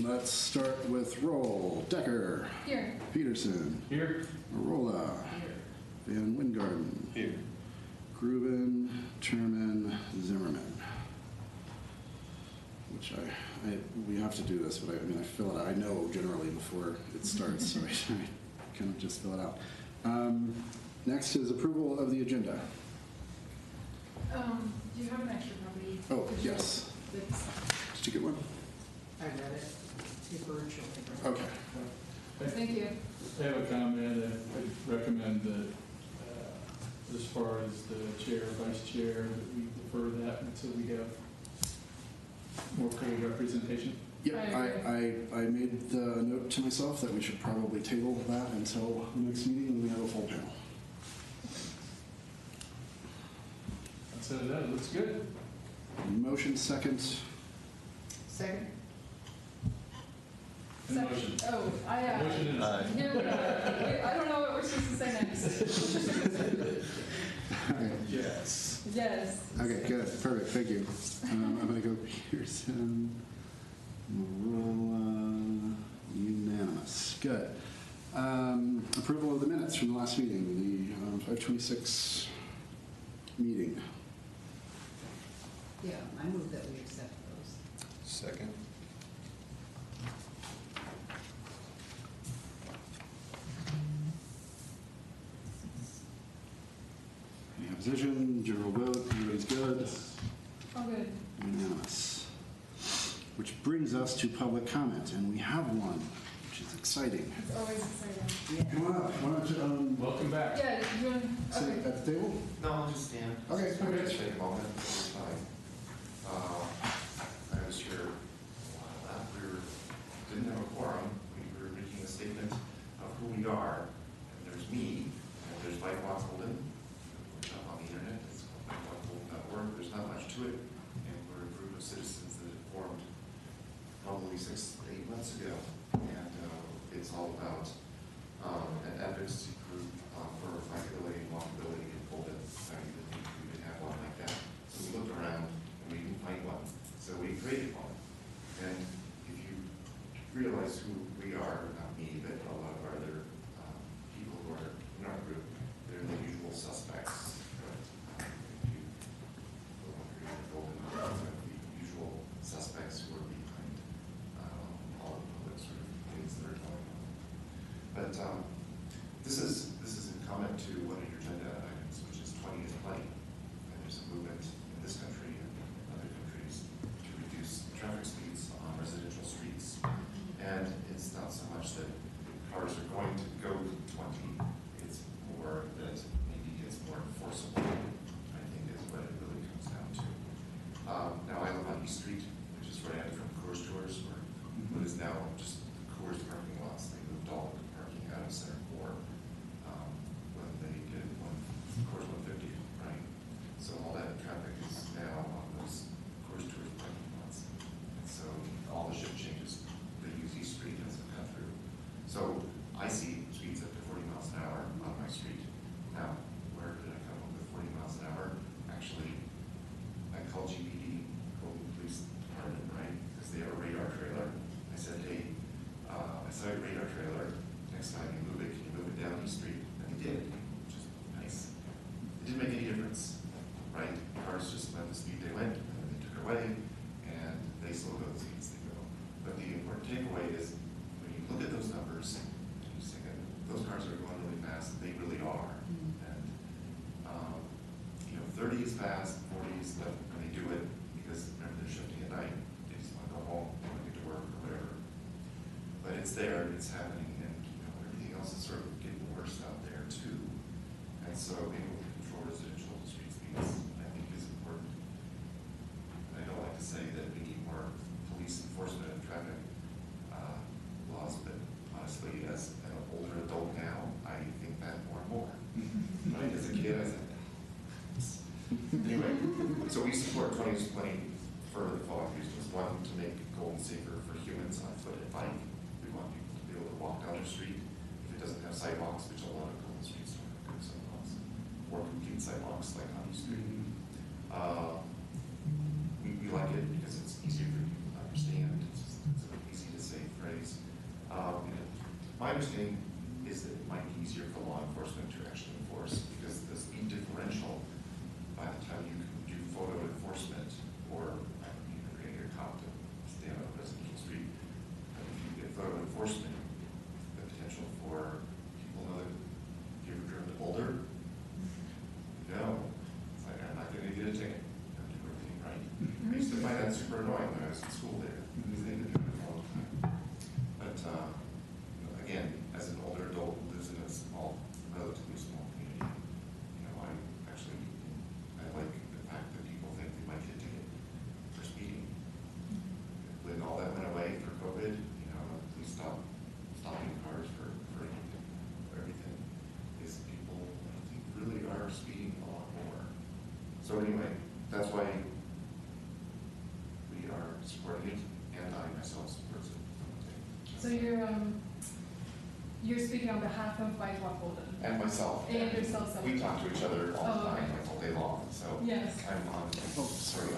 Let's start with roll. Decker. Here. Peterson. Here. Arola. Here. Van Wingarden. Here. Grubin. Chairman. Zimmerman. Which we have to do this, but I fill it out. I know generally before it starts, so I kind of just fill it out. Next is approval of the agenda. Do you have an extra copy? Oh, yes. Did you get one? I read it. Paper and children. Okay. Thank you. I have a comment. I recommend that as far as the chair, vice chair, that we defer that until we have more full representation. Yep, I made the note to myself that we should probably table that until the next meeting when we have a full panel. Outside of that, it looks good. Motion second. Second? And motion. Oh, Motion and a second. Here we go. I don't know what we're supposed to say next. Yes. Yes. Okay, good, perfect, thank you. I'm gonna go Peterson, Marola, unanimous, good. Approval of the minutes from the last meeting, the 5/26 meeting. Yeah, I move that we accept those. Second. Any opposition, general vote, everybody's good? All good. Unanimous. Which brings us to public comment, and we have one, which is exciting. It's always exciting. Yeah. Come on up, why don't you, Welcome back. Yeah, you want, sit okay. at the table? No, I'll just stand. Okay, okay. Just take a moment. It's fine. I was here a while back. Didn't have a quorum. We were making a statement of who we are. And there's me, and there's Mike Watholden. We're up on the internet. It's called MikeWatholden.org. There's not much to it. And we're a group of citizens that have formed probably 6 to 8 months ago. And it's all about an advocacy group for bikeability and walkability in Golden. We didn't have one like that. So we looked around and we didn't find one. So we created one. And if you realize who we are, not me, but a lot of our other people who are in our group, they're the usual suspects. If you go on creating Golden, the usual suspects who are behind all the public sort of things that are going on. But this is in comment to one of your agenda items, which is 20 is plenty. And there's a movement in this country and in other countries to reduce traffic speeds on residential streets. And it's not so much that cars are going to go to 20, it's more that maybe it's more enforceable, I think is what it really comes down to. Now I live on East Street, which is right out from Coors Tours, or what is now just the Coors parking lots. They moved all the parking out of Center 4 when they did Coors 150, right? So all that traffic is now on those Coors Tours parking lots. And so all the shift changes, they use East Street as a cut through. So I see speeds up to 40 miles an hour on my street. Now, where did I come up with 40 miles an hour? Actually, I called GPD, Golden Police Department, right? Because they have a radar trailer. I said, hey, I saw your radar trailer. Next time you move it, can you move it down East Street? And he did, which is nice. It didn't make any difference, right? Cars just went the speed they went, and then they took it away, and they still go the speeds they go. But the important takeaway is, when you look at those numbers, and you think, those cars are going really fast, they really are. And 30 is fast, 40 is stuff when they do it, because remember they're shifting at night, they just want to go home, they want to get to work or whatever. But it's there, it's happening, and everything else is sort of getting worse out there too. And so being able to control residential street speeds, I think, is important. And I don't like to say that we need more police enforcement of traffic laws, but honestly, as an older adult now, I think that more and more. Right? As a kid, I said, anyway, so we support 20 is plenty for the following reasons. One, to make Golden safer for humans on foot and bike. We want people to be able to walk down the street if it doesn't have sidewalks, which a lot of Golden streets don't have good sidewalks, or complete sidewalks like on East Street. We like it because it's easier for people to understand. It's easy to say understanding is that it might be easier for law enforcement to actually enforce, because the speed differential, by the time you can do photo enforcement, or I don't know, you're getting a cop to stand on a residential street, but if you get photo enforcement, the potential for people know that you ever driven to Boulder? No. It's like, I'm not gonna get a ticket. I have to do everything right. I used to find that super annoying when I was in school there, because they did it all the time. But, again, as an older adult who lives in a small, relatively small community, I like the fact that people think they might get a ticket for speeding. When all that went away for COVID, we stopped stopping cars for anything, for everything, is people, I think, really are speeding a lot more. So anyway, that's why we are supporting it, and I myself support it. So you're speaking on behalf of Whitewalk Golden? And myself. And yourself, so. We talk to each other all the Oh, time, okay. like all day long, so. Yes. I'm on, sorry,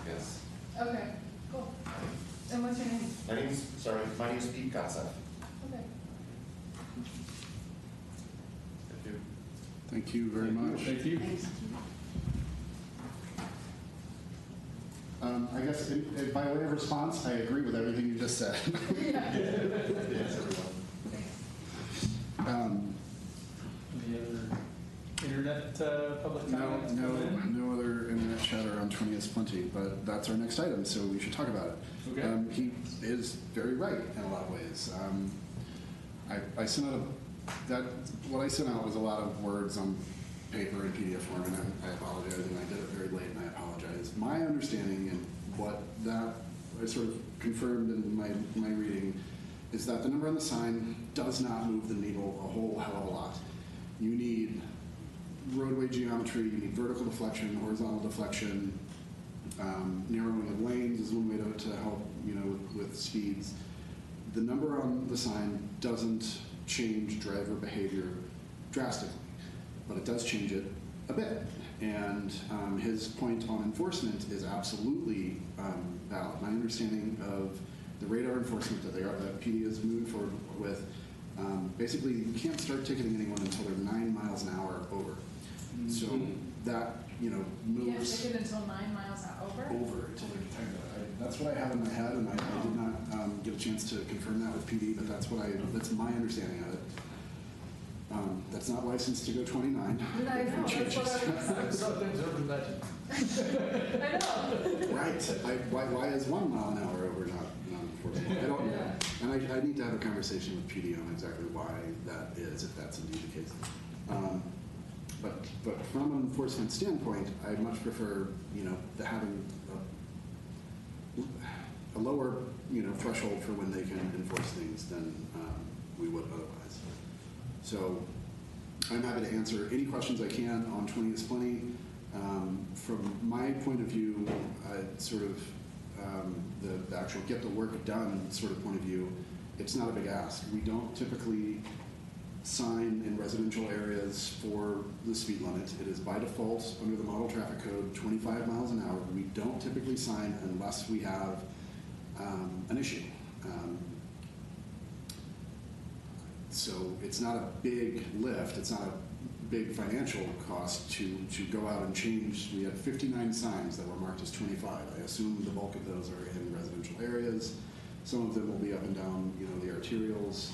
yes. Okay, cool. And what's your name? My name's Pete Gossett. Okay. Thank you. Thank you very much. Thank you. Thanks. I guess by way of response, I agree with everything you just said. Yeah. Yes, everyone. Any other internet public No, comments? no, coming in? no other internet chatter on 20 is plenty, but that's our next item, so we should talk about it. Okay. He is very right in a lot of ways. I sent out what I sent out was a lot of words on paper in PDF form, and I apologize, and I did it very late, and I apologize. My understanding and what that I sort of confirmed in my reading is that the number on the sign does not move the needle a whole hell of a lot. You need roadway geometry, you need vertical deflection, horizontal deflection, narrowing of lanes is one way to help, with speeds. The number on the sign doesn't change driver behavior drastically, but it does change it a bit. And his point on enforcement is absolutely valid. My understanding of the radar enforcement that PD is moving forward with, basically you can't start ticketing anyone until they're 9 miles an hour over. So that, You can't moves take it until 9 miles over? over until they're detected. That's what I have in my head, and I did not get a chance to confirm that with PD, but that's my understanding of it. That's not licensed to go 29. I know, that's what I was. Something's over legend. I know. Right. Why is 1 mile an hour over not enforceable? I don't know. Yeah. And I need to have a conversation with PD on exactly why that is, if that's indeed the case. But from an enforcement standpoint, I much prefer, having a lower, threshold for when they can enforce things than we would otherwise. So I'm happy to answer any questions I can on 20 is plenty. From my point of view, the actual get the work done sort of point of view, it's not a big ask. We don't typically sign in residential areas for the speed limit. It is by default under the model traffic code 25 miles an hour. We don't typically sign unless we have an issue. So it's not a big lift. It's not a big financial cost to go out and change. We had 59 signs that were marked as 25. I assume the bulk of those are in residential areas. Some of them will be up and down, the arterials.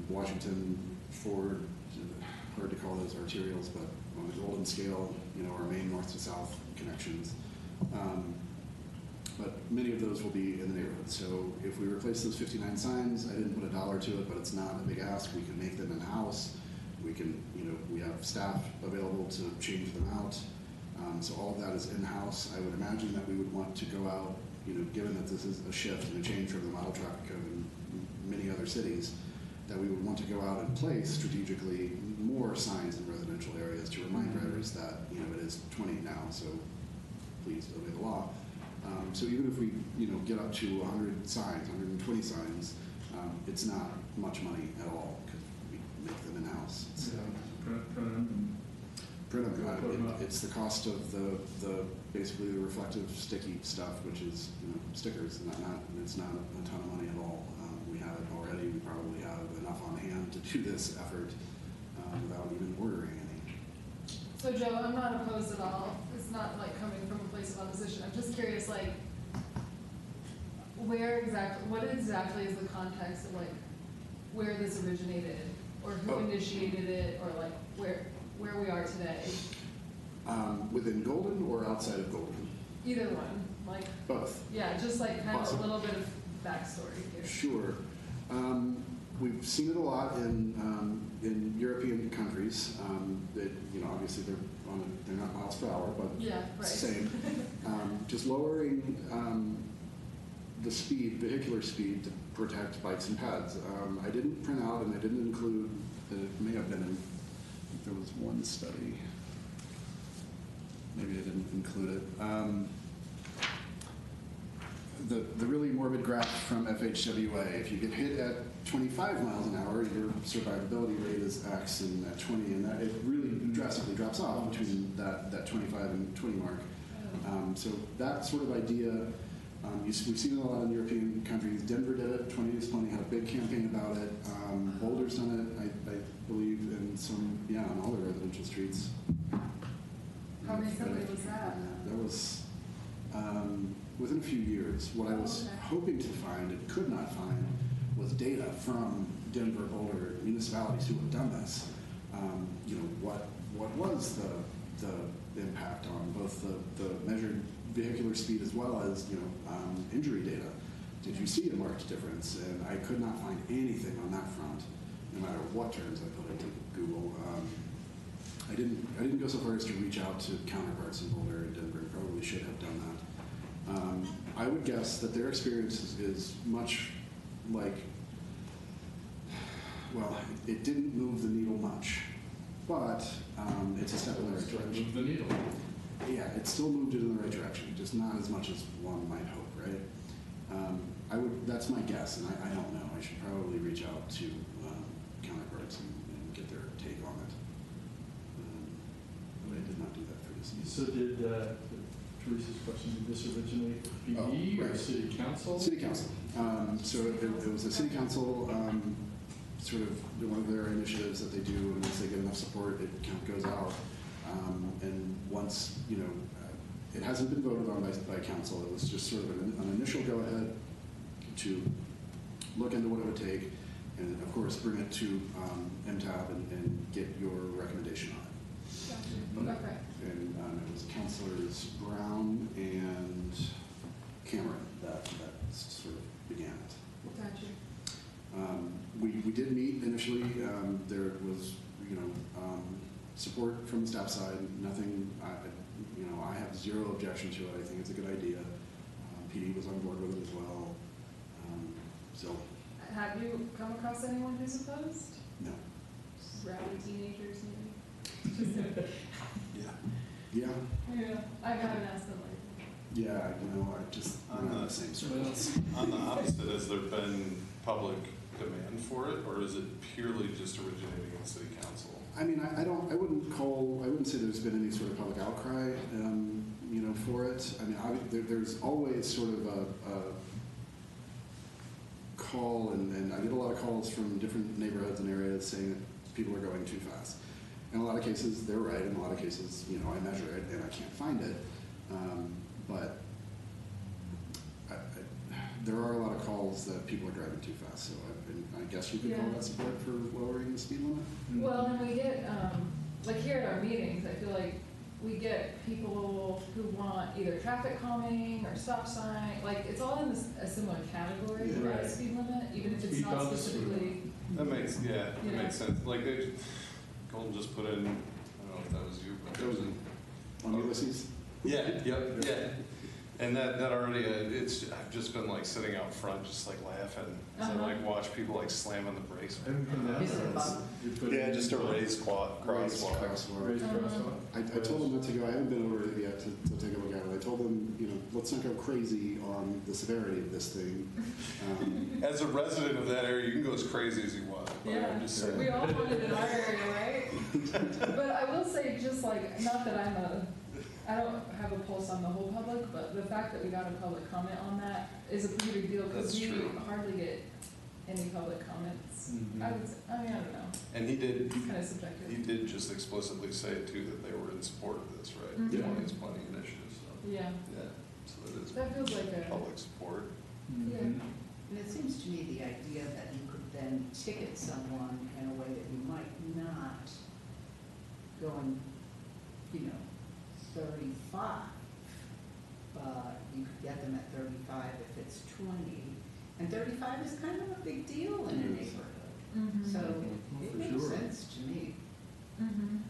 Washington, Ford, hard to call those arterials, but on the Golden scale, our main north to south connections. But many of those will be in the neighborhood. So if we replace those 59 signs, I didn't put $1 to it, but it's not a big ask. We can make them in-house. We can, we have staff available to change them out. So all of that is in-house. I would imagine that we would want to go out, given that this is a shift and a change from the model traffic code in many other cities, that we would want to go out and place strategically more signs in residential areas to remind drivers that, it is 20 now, so please obey the law. So even if we, get up to 100 signs, 120 signs, it's not much money at all because we make them in-house. So, print them. It's the cost of the basically the reflective sticky stuff, which is stickers. It's not a ton of money at all. We have it already. We probably have to this effort without even ordering any. So Joe, I'm not opposed at all. It's not like coming from a place of opposition. I'm just curious, like, what exactly is the context of like where this originated, or who Oh. initiated it, or like where we are today? Within Golden or outside of Golden? Either one, like, Both. yeah, just like kind of Awesome. a little bit of backstory here. Sure. We've seen it a lot in European countries. That, you know, obviously they're not miles per hour, but Yeah, right. same. Just lowering the speed, vehicular speed, to protect bikes and pads. I didn't print out, and I didn't include, it may have been in, I think there was one study. Maybe I didn't include it. The really morbid graph from FHWA, if you get hit at 25 miles an hour, your survivability rate is X, and at 20, and that it really drastically drops off between that 25 and 20 mark. So that sort of idea, we've seen it a lot in European countries. Denver did it, 20 is Plenty had a big campaign about it. Boulder's done it, I believe, in some, on all the residential streets. How recently was that? That was within a few years. What I was Okay. hoping to find and could not find was data from Denver, Boulder municipalities who have done this. What was the impact on both the measured vehicular speed as well as injury data? Did you see a marked difference? And I could not find anything on that front, no matter what terms I put into Google. I didn't go so far as to reach out to counterparts in Boulder and Denver. Probably should have done that. I would guess that their experience is much like, well, it didn't move the needle much, but it's a step in the right direction. Move the needle. Yeah, it still moved it in the right direction, just not as much as one might hope, right? That's my guess, and I don't know. I should probably reach out to counterparts and get their take on it. But I did not do that for this meeting. So did, Teresa's question, did this originate with PD Oh, or right. city council? City council. So it was a city council, sort of one of their initiatives that they do, and once they get enough support, it kind of goes out. And once, it hasn't been voted on by council, it was just sort of an initial go-ahead to look into what it would take, and of course, bring it to MTAB and get your recommendation on it. Gotcha. Okay. And it was Councilors Brown and Cameron that sort of began it. Gotcha. We did meet initially. There was, support from the staff side. Nothing, I have zero objection to it. I think it's a good idea. PD was on board with it as well. So, Have you come across anyone who's opposed? no. Just rowdy teenagers, maybe? Yeah. Yeah, I haven't asked them like. Yeah, we're not the same circles. On the opposite, has there been public demand for it, or is it purely just originating in city council? I mean, I wouldn't say there's been any sort of public outcry, for it. I mean, there's always sort of a call, and I get a lot of calls from different neighborhoods and areas saying that people are going too fast. In a lot of cases, they're right. In a lot of cases, I measure it and I can't find it. But there are a lot of calls that people are driving too fast. So I guess you could call Yeah. that support for lowering the speed limit. Well, and we get, like here at our meetings, I feel like we get people who want either traffic calming or stop sign, like it's all in a similar category Yeah. for Right. that speed limit, even if it's Speed not bumps. specifically. That makes, that Yeah. makes sense. Like Golden just put in, I don't know if that was you, but That was on Ulysses. yeah, yeah. And that already, I've just been like sitting out front, just like laughing, as I Uh-huh. like watch people like slamming the brakes. Everything that Is it a was- bump? you put Yeah, in- just a raised crosswalk. Raised Raised Uh-huh. crosswalk. I told them not to go. I haven't been over it yet to take a look at it. I told them, let's not go crazy on the severity of this thing. As a resident of that area, you can go as crazy as you want. But Yeah, I'm just saying. we all want it in our area, right? But I will say, just like, not that I don't have a pulse on the whole public, but the fact that we got a public comment on that is a pretty big deal, because That's we true. hardly get any public comments. Mhm. I would, I mean, I don't know, And he did, it's kind of subjective. he did just explicitly say too that they were in support of this, right? Mhm. Plenty is plenty initiative, so, Yeah, yeah, so it is that feels like a, public support. Yeah. Mhm. And it seems to me the idea that you could then ticket someone in a way that you might not going, 35, but you could get them at 35 if it's 20. And 35 is kind of a big deal in a It is. neighborhood. mhm, So Mhm. it For makes sure. sense to me. mhm.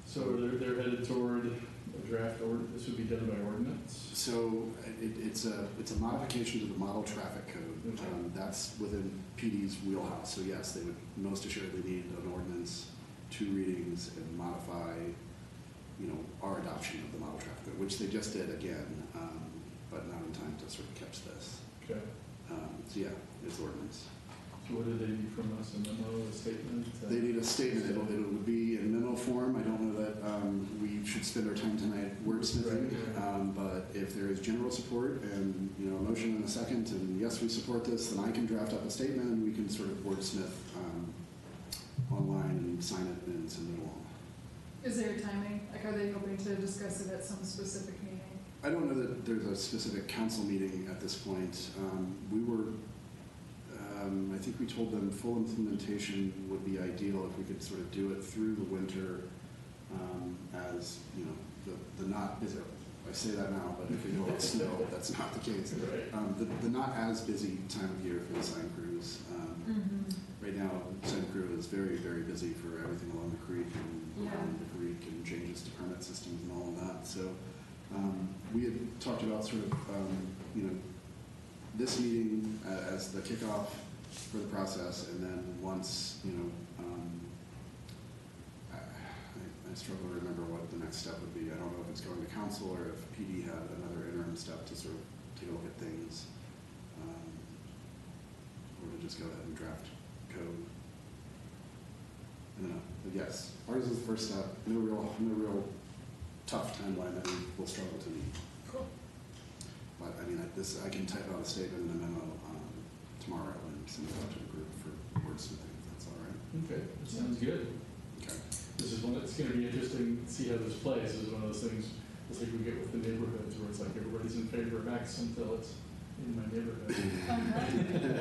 So they're headed toward a draft order, this would be done by ordinance? So it's a modification to the model traffic code. Okay. That's within PD's wheelhouse. So yes, they would most assuredly need an ordinance, 2 readings, and modify, our adoption of the model traffic code, which they just did again, but not in time to sort of catch this. Okay, So yeah, it's ordinance. so what do they need from us, a memo, a statement? They need a statement. It would be in memo form. I don't know that we should spend our time tonight wordsmithing, Right. but if there is general support and, a motion and a second, and yes, we support this, then I can draft up a statement and we can sort of wordsmith online and sign it and send it along. Is there a timing? Like, are they hoping to discuss it at some specific meeting? I don't know that there's a specific council meeting at this point. I think we told them full implementation would be ideal if we could sort of do it through the winter as, the not, I say that now, but if we know it's snow, that's not the case. Right. The not as busy time of year for the sign crews. Mhm. Right now, sign crew is very, very busy for everything along the creek and Yeah. around the creek and changes to permit systems and all of that. So we had talked about sort of, this meeting as the kickoff for the process, and then once, I struggle to remember what the next step would be. I don't know if it's going to council or if PD had another interim step to sort of take a look at things, or to just go ahead and draft code. I don't know, but yes, ours is the first step. No real tough timeline that we will struggle to meet. Cool. But I mean, I can type out a statement and a memo tomorrow and send it out to the group for wordsmithing, if that's all right. Okay, that sounds good. Okay. This is one that's gonna be interesting to see how this plays. This is one of those things, just like we get with the neighborhoods, where it's like everybody's in favor of X until it's in my neighborhood.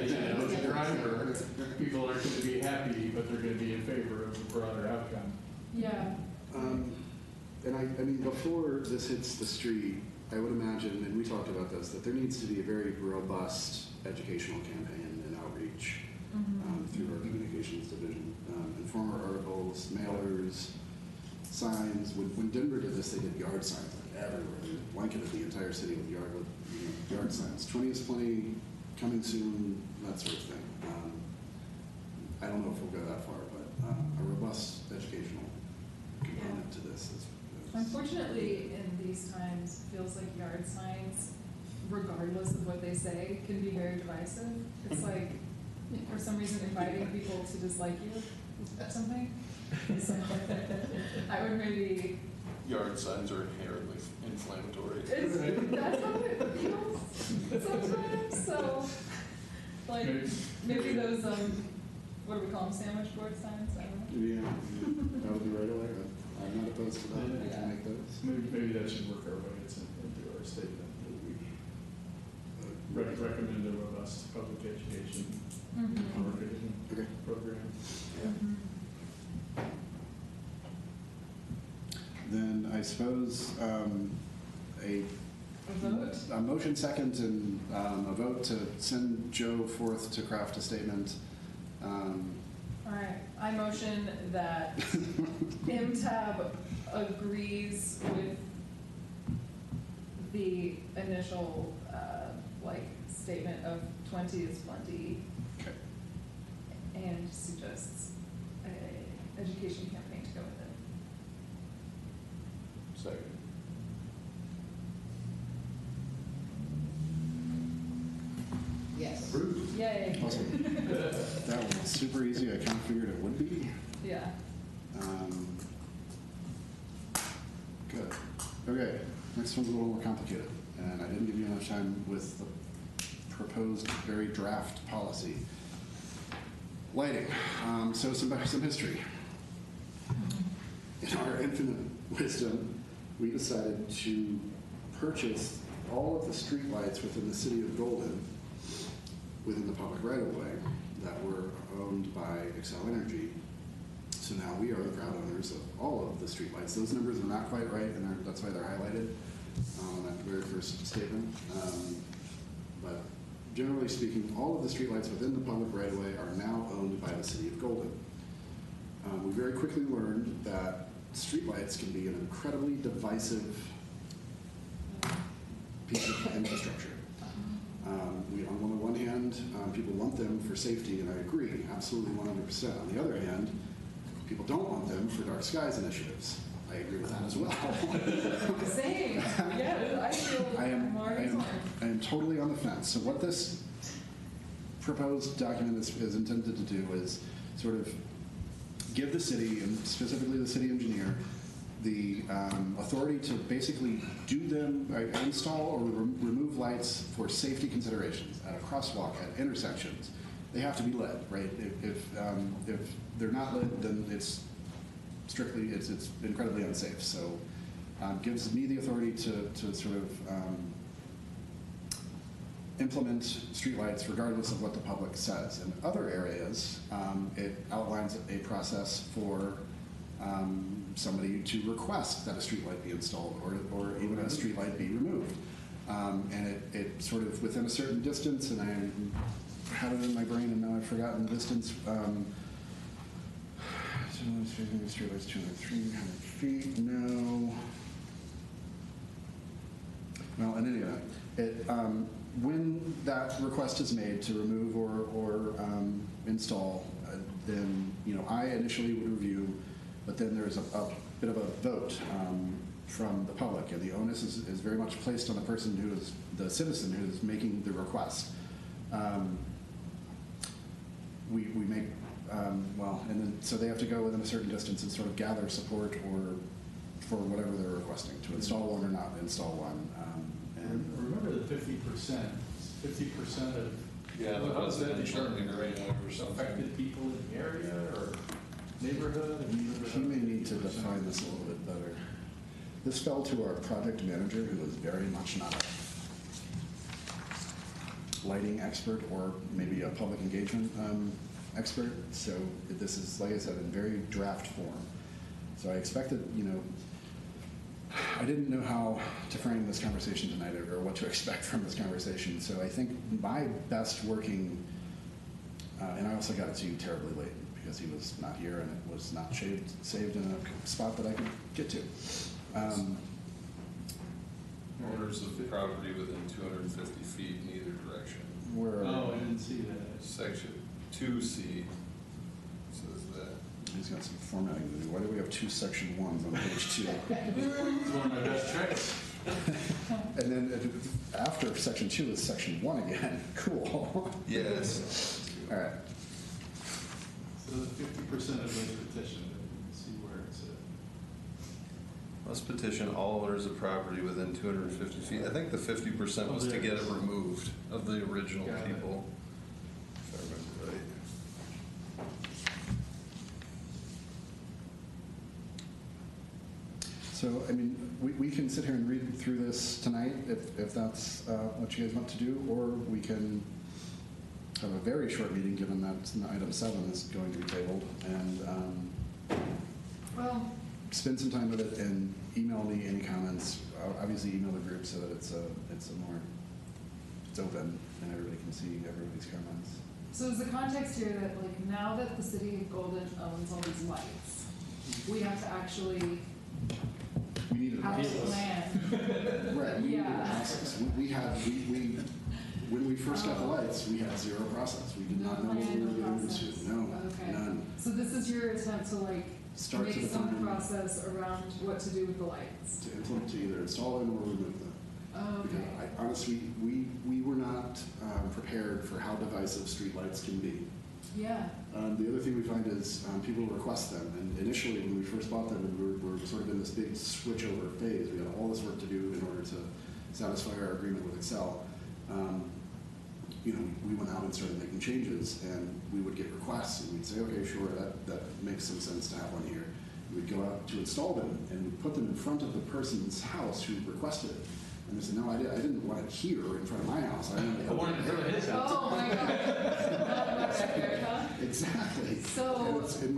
As a driver, people aren't gonna be happy, but they're gonna be in favor of the broader outcome. Yeah. And I mean, before this hits the street, I would imagine, and we talked about this, that there needs to be a very robust educational campaign and outreach Mhm. through our communications division. Informer articles, mailers, signs. When Denver did this, they did yard signs like everywhere. They blanketed the entire city with yard signs. 20 is plenty, coming soon, that sort of thing. I don't know if we'll go that far, but a robust educational component to this is. Unfortunately, in these times, it feels like yard signs, regardless of what they say, can be very divisive. It's like, for some reason, inviting people to dislike you or something. So, I would maybe, Yard signs are inherently inflammatory. that's how it feels sometimes, so, like, maybe those, what do we call them, sandwich board signs, I don't know. Yeah, that would be right away. I'm not opposed to that. We Yeah. can make those. Maybe that should work our way into our statement, that we recommend a robust public education Mhm. Okay. program. Mhm. Then I suppose A vote? a motion second and a vote to send Joe forth to craft a statement. All right, I motion that MTAB agrees with the initial, statement of 20 is plenty Okay. and suggests a education campaign to go with it. Second. Yes. Approved. Yay. Awesome. That was super easy. I kind of figured it would be. Yeah. Good. Okay. Next one's a little more complicated, and I didn't give you enough time with the proposed very draft policy. Lighting. So some history. In our infinite wisdom, we decided to purchase all of the streetlights within the city of Golden, within the public right-of-way, that were owned by Xcel Energy. So now we are the proud owners of all of the streetlights. Those numbers are not quite right, and that's why they're highlighted on that very first statement. But generally speaking, all of the streetlights within the public right-of-way are now owned by the city of Golden. We very quickly learned that streetlights can be an incredibly divisive piece of infrastructure. On the one hand, people want them for safety, and I agree, absolutely 100%. On the other hand, people don't want them for dark skies initiatives. I agree with that as well. Same. Yeah, I feel I more am totally on the fence. So what this proposed document is intended to do is sort of give the city, and specifically the city engineer, the authority to basically do them, install or remove lights for safety considerations at a crosswalk, at intersections. They have to be lit, right? If they're not lit, then it's strictly, it's incredibly unsafe. So gives me the authority to sort of implement streetlights regardless of what the public says. In other areas, it outlines a process for somebody to request that a streetlight be installed or even a streetlight be removed. And it sort of within a certain distance, and I had it in my brain and now I've forgotten the distance. Streetlights 200, 300 feet, no. Well, in any event, when that request is made to remove or install, then I initially would review, but then there's a bit of a vote from the public, and the onus is very much placed on the person who is the citizen who is making the request. We make well, and then so they have to go within a certain distance and sort of gather support or for whatever they're requesting to install one or not install one. And remember the 50%. 50% of Yeah, the how does that residential determine, area right? or something. Affected people in the area or neighborhood? I mean, He may need to define this a little bit better. This fell to our project manager, who is very much not a lighting expert or maybe a public engagement expert. So this is, like I said, in very draft form. So I expected, I didn't know how to frame this conversation tonight or what to expect from this conversation. So I think my best working, and I also got it to you terribly late because he was not here and it was not saved in a spot that I could get to. Owners of the property within 250 feet in either direction. Where Oh, I didn't see that. Section 2C says that. he's got some formatting to do. Why do we have two section 1s on page 2? It's one of my best tricks. And then after section 2 is section 1 again. Cool. Yes. All right. So the 50% of those petitioned, you can see where it's at. Must petition all owners of property within 250 feet. I think the 50% was to get it removed of the original Got it. people, if I remember right. So, I mean, we can sit here and read through this tonight if that's what you guys want to do, or we can have a very short meeting, given that item 7 is going to be tabled, and Well, spend some time with it and email me any comments. Obviously, email the group so that it's open and everybody can see everybody's comments. so is the context here that like now that the city of Golden owns all these lights, we have to actually We need a have a plan. right. We need a Yeah. process. We when we first got the lights, we had zero process. We did not know what we were getting into. No, Okay. none. So this is your attempt to like Start to make some define process around what to do with the lights. to implement, to either install them or remove them. Oh, Because okay. honestly, we were not prepared for how divisive streetlights can be. Yeah. The other thing we find is people request them, and initially when we first bought them, we were sort of in this big switchover phase. We had all this work to do in order to satisfy our agreement with Xcel. you know, we went out and started making changes, and we would get requests, and we'd say, okay, sure, that makes some sense to have one here. We'd go out to install them, and we'd put them in front of the person's house who requested it. And they said, no, I didn't want it here in front of my house. I wanted it for his house. Oh my God. Not much there, huh? Exactly. So- And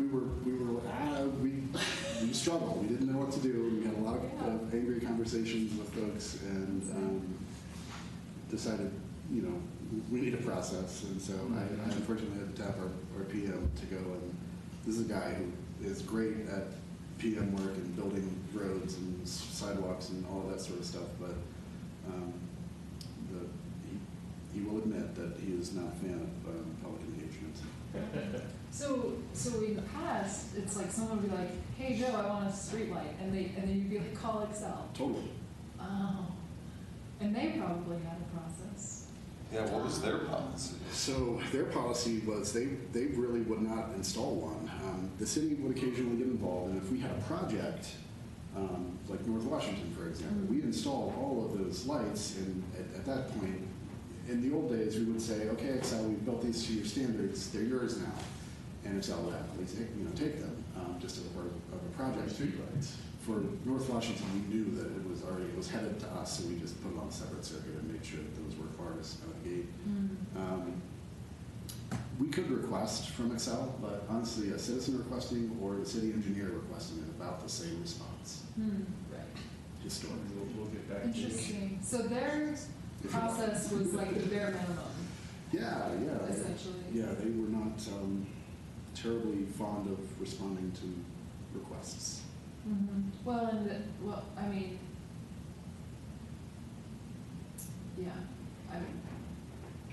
we struggled. We didn't know what to do. We had a lot of angry conversations with folks, and decided, you know, we need a process. And so I unfortunately had to tap our PM to go, and this is a guy who is great at PM work and building roads and sidewalks and all of that sort of stuff, but he will admit that he is not a fan of public engagement. So in the past, it's like someone would be like, hey Joe, I want a street light, and then you'd be like, call Excel. Totally. Oh. And they probably had a process. Yeah, what was their policy? So their policy was they really would not install one. The city would occasionally get involved, and if we had a project, like North Washington, for example, we installed all of those lights, and at that point, in the old days, we would say, okay, Excel, we've built these to your standards, they're yours now. And Excel would happily take them, just as a part of a project. Streetlights. For North Washington, we knew that it was headed to us, so we just put it on a separate circuit and made sure that those were farthest out of the gate. We could request from Excel, but honestly, a citizen requesting or the city engineer requesting is about the same response, Right. historically. We'll get back to you. Interesting. So their process was like the bare minimum, Yeah. essentially. Yeah, they were not terribly fond of responding to requests. Well, I mean,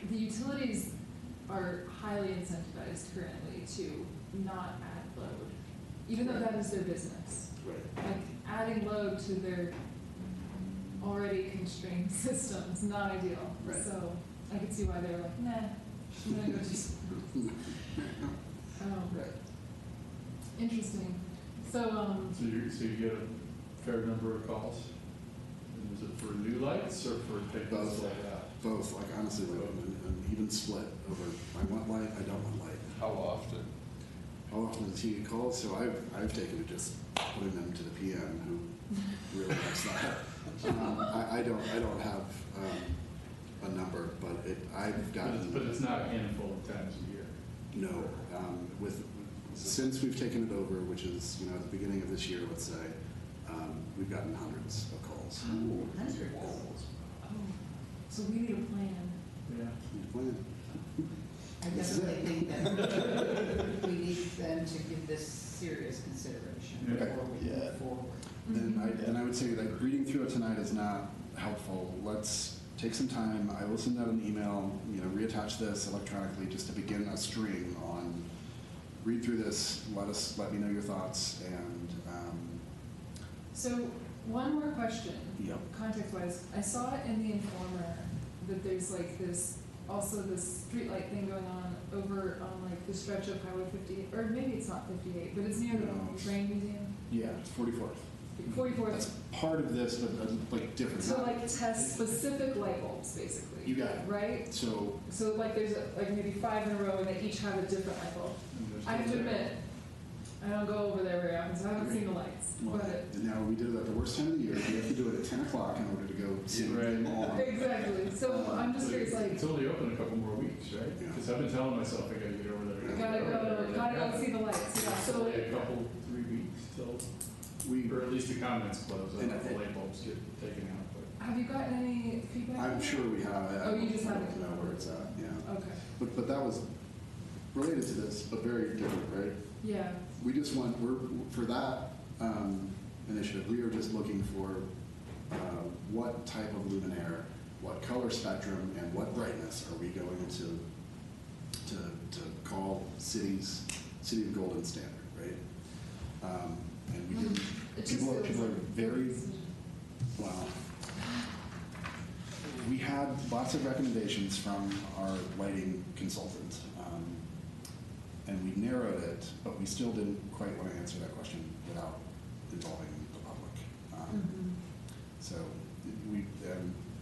the utilities are highly incentivized currently to not add load, even though that is their business. Right. Like adding load to their already constrained system is not ideal. Right. So I could see why they were like, nah, I'm gonna go just. Right. Interesting. So, So you get a fair number of calls? And is it for new lights or for taking Both. this light out? Both, like honestly, like, and even split over, I want light, I don't want light. How often? How often does he get calls? So I've taken to just putting them to the PM who really likes that. I don't have a number, but I've gotten. But it's not a handful of times a year. No, since we've taken it over, which is, you know, at the beginning of this year, let's say, we've gotten hundreds of calls. Ooh, hundreds. so we need a plan. Yeah. Need a plan. I This is definitely it. think that we need them to give this serious consideration Yeah. before we move forward. And I would say that reading through it tonight is not helpful. Let's take some time. I will send out an email, you know, reattach this electronically just to begin a string on, read through this, let me know your thoughts, and, So one more question. Yep. Context-wise, I saw it in the Informer that there's like this, also this streetlight thing going on over on like the stretch of Highway 58, or maybe it's not 58, but it's near No. the train museum, yeah, it's 44th. 44th. That's part of this, but like different. To like test specific light bulbs, basically. You got it. Right? So, So like there's like maybe 5 in a row and they each have a different light bulb. And there's I have to no- admit, I don't go over there very often, so I haven't seen the lights. well, But and now we did it at the worst time of the year. We have to do it at 10 o'clock in order to go see Right. them all. exactly. So I'm just curious, like, It's only open a couple more weeks, right? Yeah. Because I've been telling myself I gotta get over there. gotta go see the lights. Yeah. So So a couple, 3 weeks till, We, or at least the comments close, I And don't know if the I- light bulbs get taken out, but. have you gotten any feedback? I'm sure we have. Oh, you just I haven't. don't know where it's at, yeah. Okay. But that was related to this, but very different, right? Yeah. We just for that initiative, we are just looking for what type of luminaire, what color spectrum, and what brightness are we going to call City of Golden standard, right? And we did, It just people feels are like very, well, we had lots of recommendations from our lighting consultant, and we narrowed it, but we still didn't quite want to answer that question without involving the public. Mhm. So we,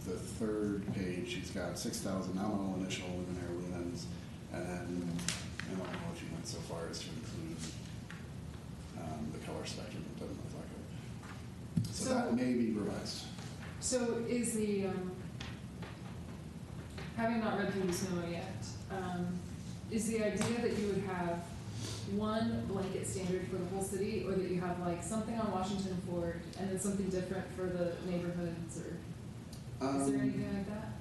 the third page, he's got 6,000 nominal initial luminaire lumens, and then, I don't know if he went so far as to include the color spectrum. It doesn't look like it. So that may be revised. So is the, having not read through this memo yet, is the idea that you would have one blanket standard for the whole city, or that you have like something on Washington and Ford and then something different for the neighborhoods, or is there anything like that?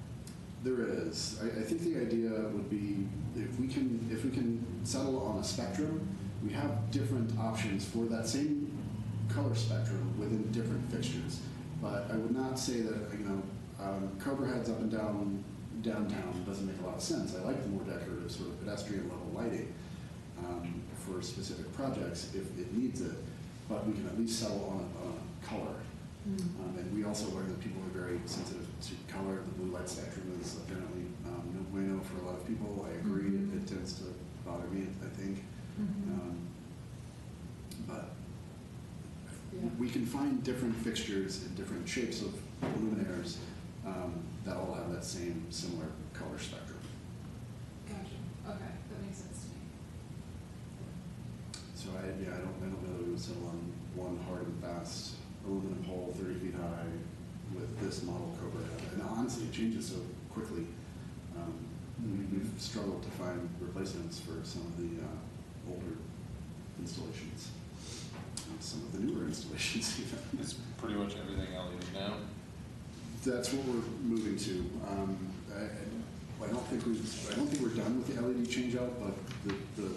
There is. I think the idea would be if we can settle on a spectrum, we have different options for that same color spectrum within different fixtures. But I would not say that, Cobra heads up and down downtown doesn't make a lot of sense. I like the more decorative sort of pedestrian level lighting for specific projects if it needs it, but we can at least settle on a color. And we also learned that people are very sensitive to color. The blue light spectrum is apparently no bueno for a lot of people. I agree. It tends to bother me, I think. But Yeah. we can find different fixtures in different shapes of luminaires that all have that same similar color spectrum. Gotcha. Okay, that makes sense to me. So I don't know that we would settle on one hard and fast aluminum pole 30 feet high with this model Cobra head. And honestly, it changes so quickly. We've struggled to find replacements for some of the older installations, and some of the newer installations even. It's pretty much everything LED now. That's what we're moving to. I don't think we're done with the LED change out, but the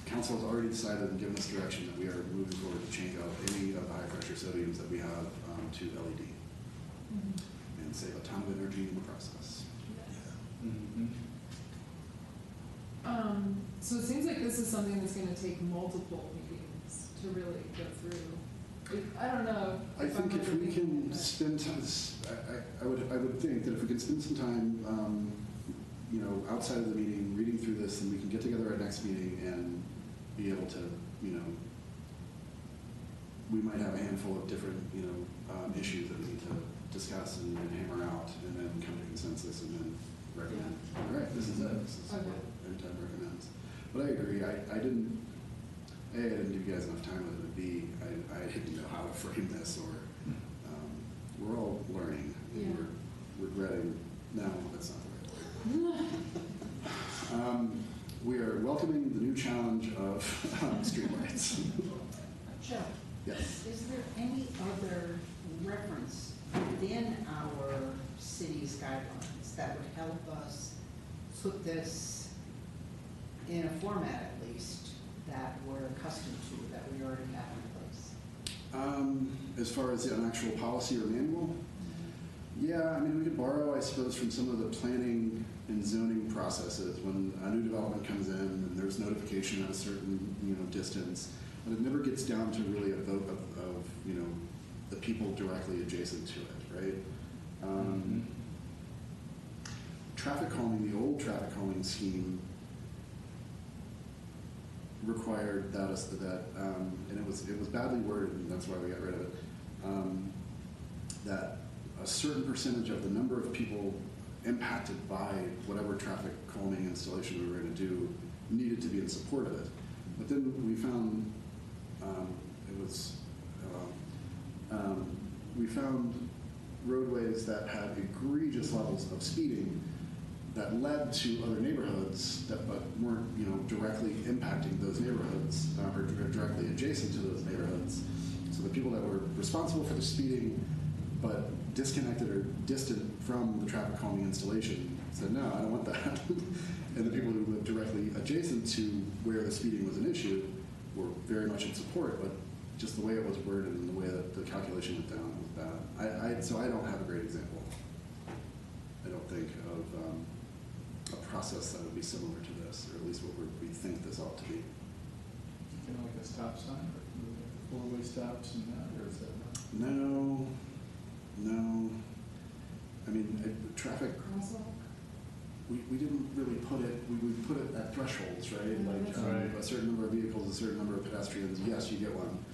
council has already decided and given us direction that we are moving forward to change out any of the high pressure sodiums that we have to LED and save a ton of energy in the process. So it seems like this is something that's going to take multiple meetings to really go through. I don't know. I think if we can spend time, I would think that if we can spend some time, outside of the meeting, reading through this, then we can get together at next meeting and be able to, we might have a handful of different, issues that we need to discuss and hammer out, and then come to consensus and then recommend. All right, this is it. This is what NTED recommends. But I agree. I didn't give you guys enough time with it. And B, I didn't know how to frame this, or we're all learning. And Yeah. we're regretting. No, that's not the right word. We are welcoming the new challenge of streetlights. Joe, Yes. is there any other reference within our city's guidelines that would help us put this in a format at least that we're accustomed to, that we already have in place? As far as an actual policy or manual, yeah, we could borrow, I suppose, from some of the planning and zoning processes when a new development comes in and there's notification at a certain, distance, but it never gets down to really a vote of the people directly adjacent to it, right? Traffic calming, the old traffic calming scheme required that, and it was badly worded, and that's why we got rid of it, that a certain percentage of the number of people impacted by whatever traffic calming installation we were going to do needed to be in support of it. But then we found we found roadways that had egregious levels of speeding that led to other neighborhoods but weren't directly impacting those neighborhoods or directly adjacent to those neighborhoods. So the people that were responsible for the speeding but disconnected or distant from the traffic calming installation said, no, I don't want that. And the people who lived directly adjacent to where the speeding was an issue were very much in support, but just the way it was worded and the way that the calculation went down was bad. So I don't have a great example, I don't think, of a process that would be similar to this, or at least what we think this ought to be. Like a stop sign, or four-way stops and that, or is that not? No. Traffic, Crosswalk? we didn't really put it, we put it at thresholds, right? Like Right. a certain number of vehicles, a certain number of pedestrians, yes, you get one.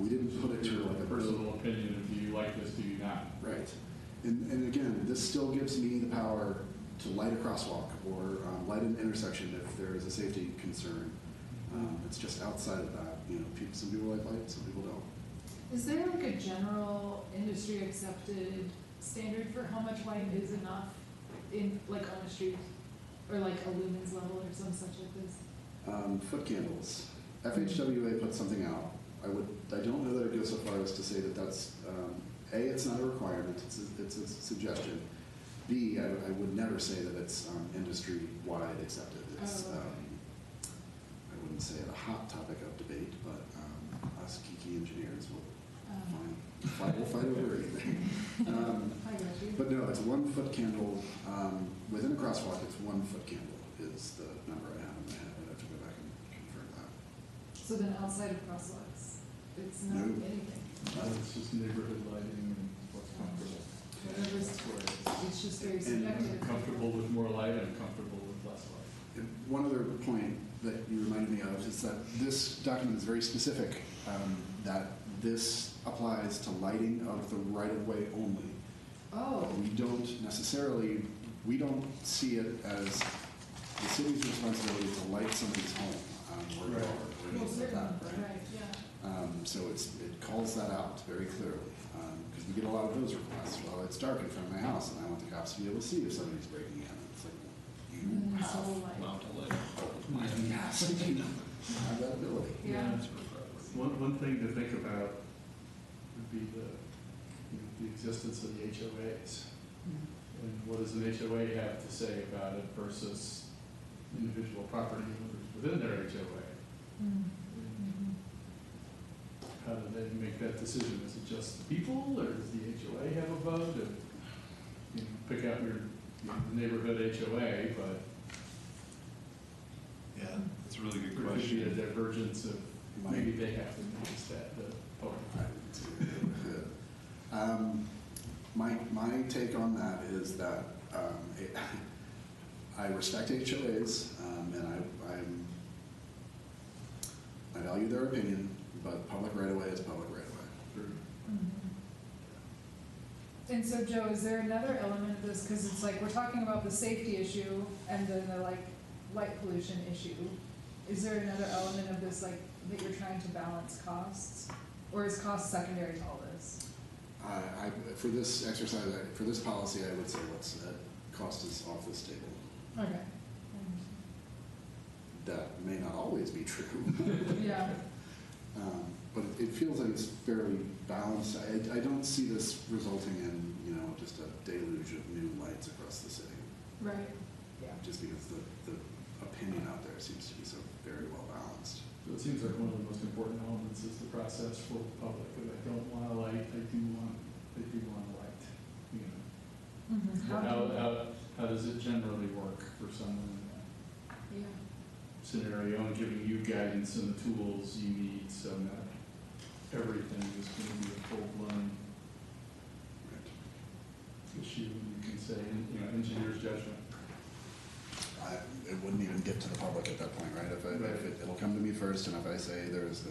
We didn't put it to like a personal opinion, do you like this, do you not? Right. And again, this still gives me the power to light a crosswalk or light an intersection if there is a safety concern. It's just outside of that. You know, some people like light, some people don't. Is there like a general industry accepted standard for how much light is enough in, like on a street? Or like a lumens level or some such like this? Foot candles. FHWA put something out. I don't know that it goes so far as to say that that's, A, it's not a requirement, it's a suggestion. B, I would never say that it's industry-wide accepted. It's, Oh, okay. I wouldn't say it a hot topic of debate, but us geeky engineers will we'll fight over anything. I got you. But no, it's a 1 foot candle. Within a crosswalk, it's 1 foot candle is the number I have in my head. I'd have to go back and confirm that. So then outside of crosswalks, it's not No. anything. It's just neighborhood lighting and what's comfortable. Whatever's, That's where it is. it's just very And- I'm subjective. comfortable with more light, I'm comfortable with less light. And one other point that you reminded me of is that this document is very specific, that this applies to lighting of the right-of-way only. Oh, We don't necessarily, we don't see it as the city's responsibility to light somebody's home or Right. yard or well, anything like certainly, that, right, yeah. So it calls that out very clearly, because we get a lot of those requests. Well, it's dark in front of my house, and I want the cops to be able to see if somebody's breaking in. It's like, you And then it's have, all light. yes, you have that ability. Yeah. One thing to think about would be the existence of the HOAs. And what does an HOA have to say about it versus individual property owners within their HOA? Mm. And how do they make that decision? Is it just the people, or does the HOA have a vote? Or, you know, pick out your neighborhood HOA, but Yeah, that's a really good there could be a question. divergence of, maybe they have to notice that, the public. My take on that is that I respect HOAs, and I value their opinion, but public right-of-way is public right-of-way. And so, Joe, is there another element of this, because it's like, we're talking about the safety issue and then the like light pollution issue. Is there another element of this, like, that you're trying to balance costs? Or is cost secondary to all this? For this exercise, for this policy, I would say cost is off this table. Okay. That may not always be true. Yeah, But it feels like it's fairly balanced. I don't see this resulting in, just a deluge of new lights across the city, right, yeah. just because the opinion out there seems to be so very well balanced. So it seems like one of the most important elements is the process for the public. If I don't want a light, I do want a light. You know, Mhm. how does it generally work for someone in that Yeah, scenario, and giving you guidance and the tools you need so that everything is going to be a full-blown Right. issue, and you can say, engineer's judgment. It wouldn't even get to the public at that point, right? It'll come to me first, and if I say there's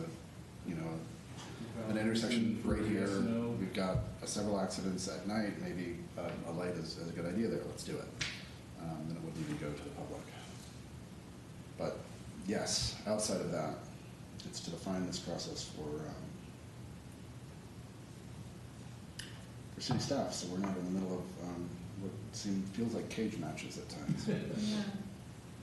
an intersection right here, No. we've got several accidents at night, maybe a light is a good idea there, let's do it. Then it wouldn't even go to the public. But yes, outside of that, it's to define this process for city staff, so we're not in the middle of what feels like cage matches at times. yeah.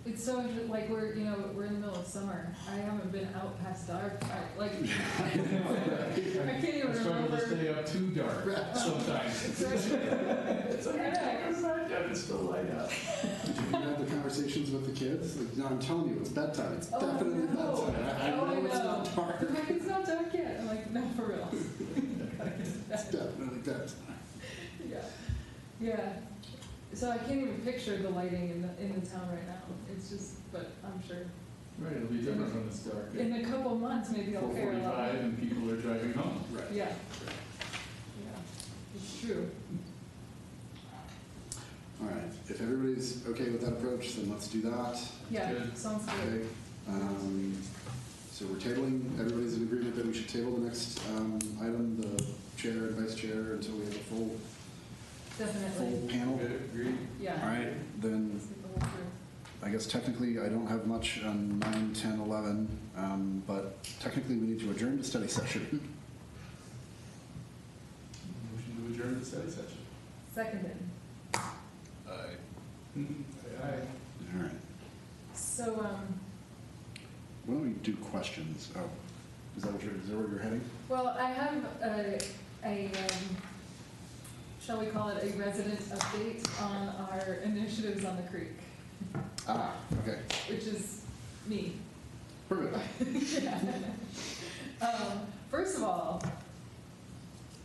It's so, like, we're in the middle of summer. I haven't been out past dark. I can't even I struggle to remember. stay up too dark sometimes. It's It's still light out. Did you have the conversations with the kids? Like, no, I'm telling you, it's bedtime. It's Oh, definitely no. bedtime. I Oh, know it's I know. not dark. They're like, it's not dark yet. I'm like, no, for real. It's definitely bedtime. Yeah, yeah. So I can't even picture the lighting in the town right now. It's just, but I'm sure Right, it'll be different when it's dark. in a couple months maybe I'll care a lot. 4:45 and people are driving home. Right. Yeah, yeah, it's true. All right. If everybody's okay with that approach, then let's do that. Yeah, Good. sounds good. Okay. So we're tabling, everybody's in agreement that we should table the next item, the chair and vice chair, until we have a Definitely. full panel? Agreed. Yeah. All right, then Let's get the whole crew. I guess technically I don't have much on 9, 10, 11, but technically we need to adjourn to study session. Motion to adjourn the study session. Seconded. Aye. Aye. All right. So, Why don't we do questions? Oh, is that where you're heading? well, I have shall we call it a resident update on our initiatives on the creek, Ah, okay. which is me. Perfect. Yeah. First of all,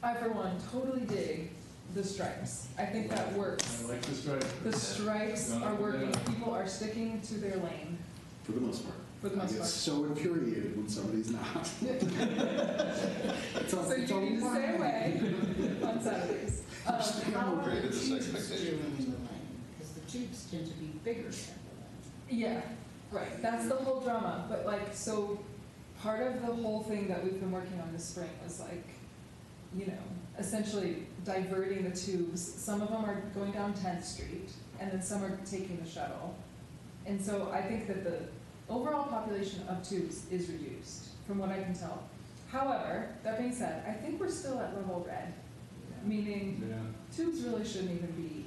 I for one totally dig the stripes. I think that works. I like the strike. The stripes are working. People are sticking to their lane For the most part. for the most I get part. so infuriated when somebody's not. So you need to stay away on Saturdays. How are Created the this tubes expectation. doing in the lane? Because the tubes tend to be bigger than the Yeah, right. That's the whole drama. But like, so part of the whole thing that we've been working on this spring was like, you know, essentially diverting the tubes. Some of them are going down 10th Street, and then some are taking the shuttle. And so I think that the overall population of tubes is reduced, from what I can tell. However, that being said, I think we're still at level red, lane. meaning Yeah, tubes really shouldn't even be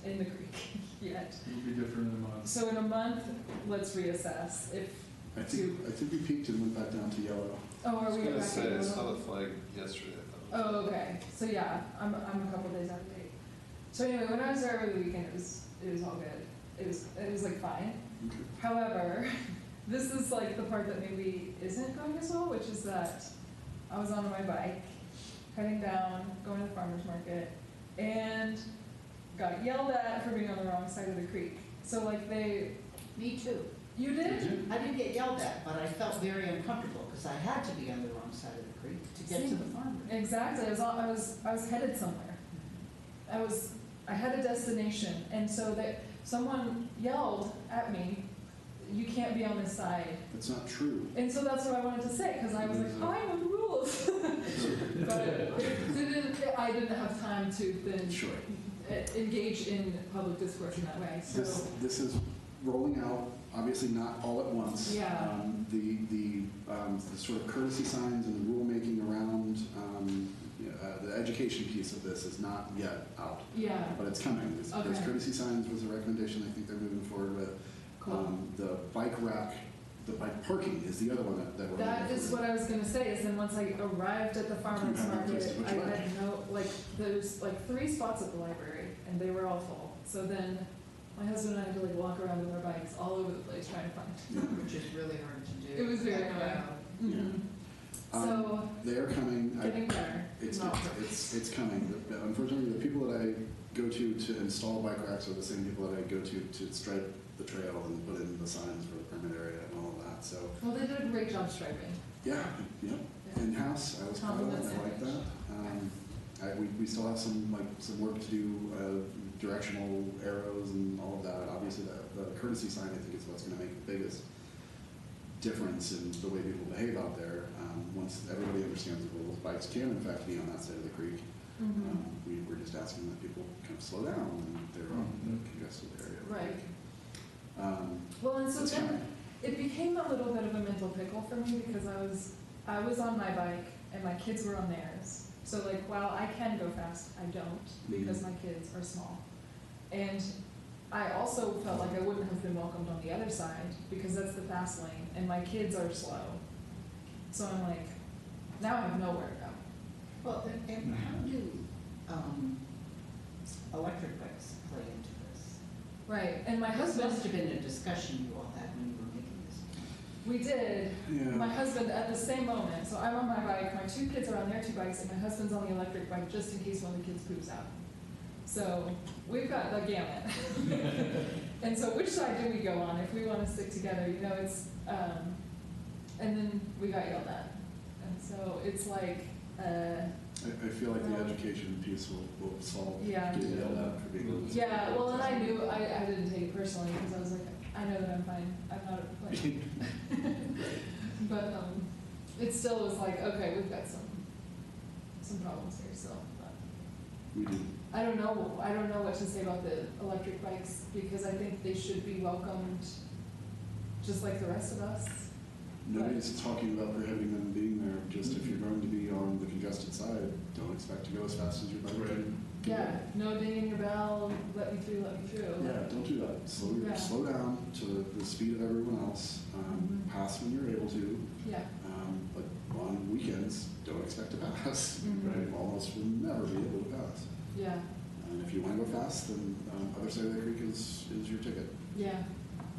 in the creek yet. it'll be different in a month. So in a month, let's reassess if I think we peaked and went back down to yellow. Oh, I are was we gonna back say, in I the saw middle? the flag yesterday. I thought it was- Oh, okay. So yeah, I'm a couple days out of date. So anyway, when I was there over the weekend, it was all good. It was like fine. Okay. However, this is like the part that maybe isn't going as well, which is that I was on my bike, heading down, going to the farmer's market, and got yelled at for being on the wrong side of the creek. So like Me too. you did? I didn't get yelled at, but I felt very uncomfortable because I had to be on the wrong side of the creek to get to the farm. Exactly. I was headed somewhere. I had a destination, and so that someone yelled at me, "You can't be on this side." That's not true. And so that's what I wanted to say, because I was like, I know the rules. But I didn't have time to then Sure. engage in public discourse in that way. So This is rolling out, obviously not all at once. Yeah. The sort of courtesy signs and the rulemaking around the education piece of this is not yet out, yeah, but it's coming. There's Okay. courtesy signs was a recommendation I think they're moving forward with. cool. The bike rack, the bike parking is the other one that we're That moving is forward. what I was gonna say, is then once I arrived at the farmer's You had no place market, to put I your bike. had no, like, there's like 3 spots at the library, and they were all full. So then my husband and I had to like walk around with our bikes all over the place trying to find. Which is really hard to do. It was very That annoying. crowd. Mhm. So, They're coming. getting better. It's Not perfect. it's coming. Unfortunately, the people that I go to install bike racks are the same people that I go to stripe the trail and put in the signs for the permit area and all of that. So Well, they did a great job striping. yeah, Yeah. in-house, I was proud of it. Compliments I like image. that. We still have some work to do, directional arrows and all of that. Obviously, the courtesy sign I think is what's going to make the biggest difference in the way people behave out there. Once everybody understands the rules, bikes can in fact be on that side of the creek. Mhm. We're just asking that people kind of slow down when they're on the congested area. Right. Um, Well, and so it's then coming. it became a little bit of a mental pickle for me, because I was on my bike and my kids were on theirs. So like, while I can go fast, I don't, because my kids are small. And I also felt like I wouldn't have been welcomed on the other side, because that's the fast lane, and my kids are slow. So I'm like, now I have nowhere to go. Well, and how do electric bikes play into this? Right, and my This husband, must have been a discussion you all had when you were making this plan. we did, Yeah. my husband at the same moment, so I'm on my bike, my 2 kids are on their 2 bikes, and my husband's on the electric bike just in case one of the kids poops out. So we've got the gamut. And so which side do we go on if we want to stick together? You know, it's, and then we got yelled at. And so it's like, I feel like the education piece will solve Yeah. getting yelled at for being on the yeah, well, and I knew, I didn't take it personally, because I was like, I know that I'm fine, I'm not at the plane. But it still was like, okay, we've got some problems here still. But We do. I don't know what to say about the electric bikes, because I think they should be welcomed just like the rest of us. Nobody's talking about prohibiting them being there, just if you're going to be on the congested side, don't expect to go as fast as your bike Right. can. Yeah, no dinging your bell, let me through. Yeah, don't do that. Yeah. Slow down to the speed of everyone else. Mhm. Pass when you're able to. Yeah. But on weekends, don't expect to pass. Mhm. Right? Almost will never be able to pass. Yeah, And if you want to go fast, then other side of the creek is your ticket. yeah,